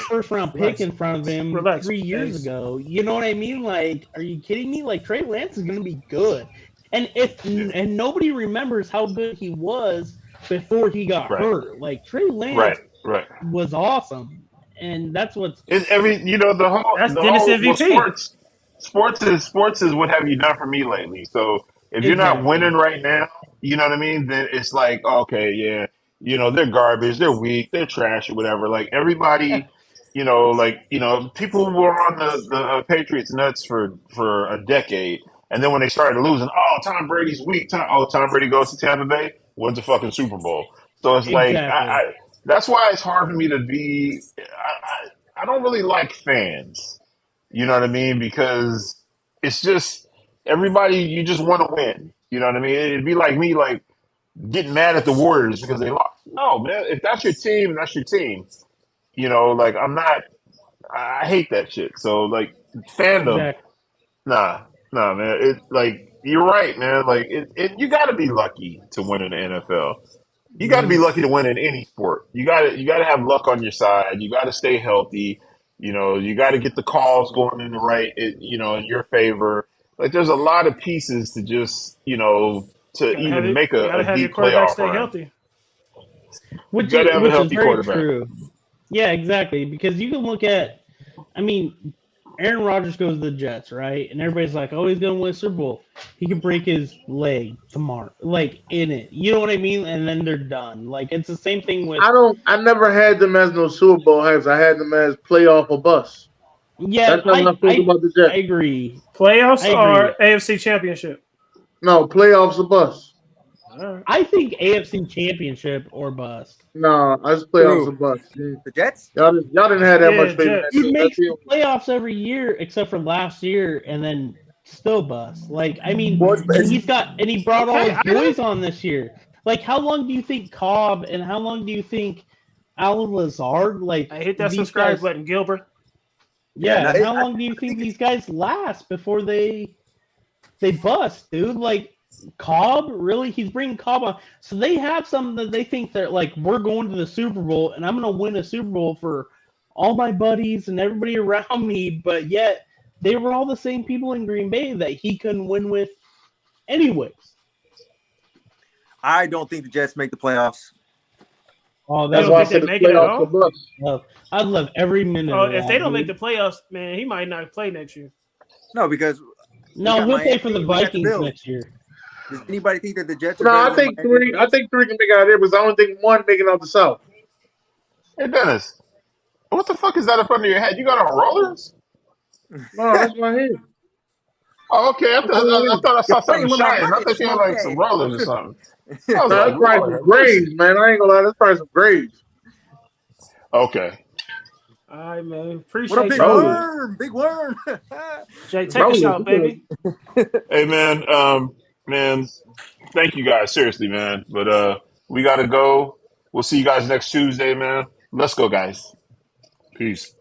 first round pick in front of him 3 years ago. You know what I mean? Like, are you kidding me? Like Trey Lance is gonna be good. And and nobody remembers how good he was before he got hurt. Like Trey Lance was awesome. And that's what's the whole that's Dennis MVP. Sports is what have you done for me lately. So if you're not winning right now, you know what I mean, then it's like, okay, yeah, they're garbage, they're weak, they're trash, or whatever. Like everybody, people were on the Patriots nuts for a decade, and then when they started losing, oh, Tom Brady's weak. Tom Brady goes to Tampa Bay, wins a fucking Super Bowl. So it's like Exactly. that's why it's hard for me to be. I don't really like fans. You know what I mean? Because it's just everybody. You just want to win. You know what I mean? It'd be like me, like getting mad at the Warriors because they lost. No, man. If that's your team, that's your team. Like I'm not. I hate that shit. So like fandom, Exactly. nah, man. It like you're right, man. Like you got to be lucky to win in the NFL. You got to be lucky to win in any sport. You got to have luck on your side. You got to stay healthy. You got to get the calls going in the right, in your favor. Like there's a lot of pieces to just, to Gotta have even it. make You gotta a have your deep quarterback playoff stay run. healthy. Which You got to is have a healthy very quarterback. true. Yeah, exactly. Because you can look at, I mean, Aaron Rodgers goes to the Jets, right? And everybody's like, oh, he's going to win a Super Bowl. He could break his leg tomorrow, like in it. You know what I mean? And then they're done. Like it's the same thing with. I never had them as no Super Bowl heads. I had them as playoff or bust. Yeah, That's how I feel about the I Jets. agree. Playoffs I or agree. AFC Championship? No, playoffs or bust. All right. I think AFC Championship or bust. No, that's playoffs or Who? bust. The Jets? Y'all didn't have that Yeah, much faith in that Jets. He team. makes That's the playoffs every year except for last year, and then still bust. Like I mean, Well, and he brought all Okay, his I know. boys on this year. Like how long do you think Cobb and how long do you think Alan Lazard? Like I hit that these subscribe guys, button, Gilbert. yeah. no, And how long do you think these guys last before they bust, dude? Like Cobb, really? He's bringing Cobb on, so they have something that they think that like we're going to the Super Bowl, and I'm going to win a Super Bowl for all my buddies and everybody around me. But yet they were all the same people in Green Bay that he couldn't win with, anyways. I don't think the Jets make the playoffs. Oh, That's don't why I think said they it's make it at playoffs all? or bust. I'd love every minute. Oh, of if that, they don't make dude. the playoffs, man, he might not play next year. No, because No, got he'll play for Miami, the we got the Vikings Bills. next year. Does anybody think that the Jets are No, better I than think Miami? three. I think three can make it out of there, because I don't think one making out the South. Hey Dennis, what the fuck is that up under your head? You got on rollers? No, that's my head. Oh, okay. I thought I You're saw something playing with my shine. I money, thought you had like some Smokey. rollers or something. I No, was like, that's probably Lord some have mercy. grades, man. I ain't gonna lie, that's probably some grades. Okay. All right, man. What a Appreciate big you, Rollers. man. worm! Big worm! Jay, take us out, baby. Hey man, thank you guys, seriously, man. But we gotta go. We'll see you guys next Tuesday, man. Let's go, guys. Peace.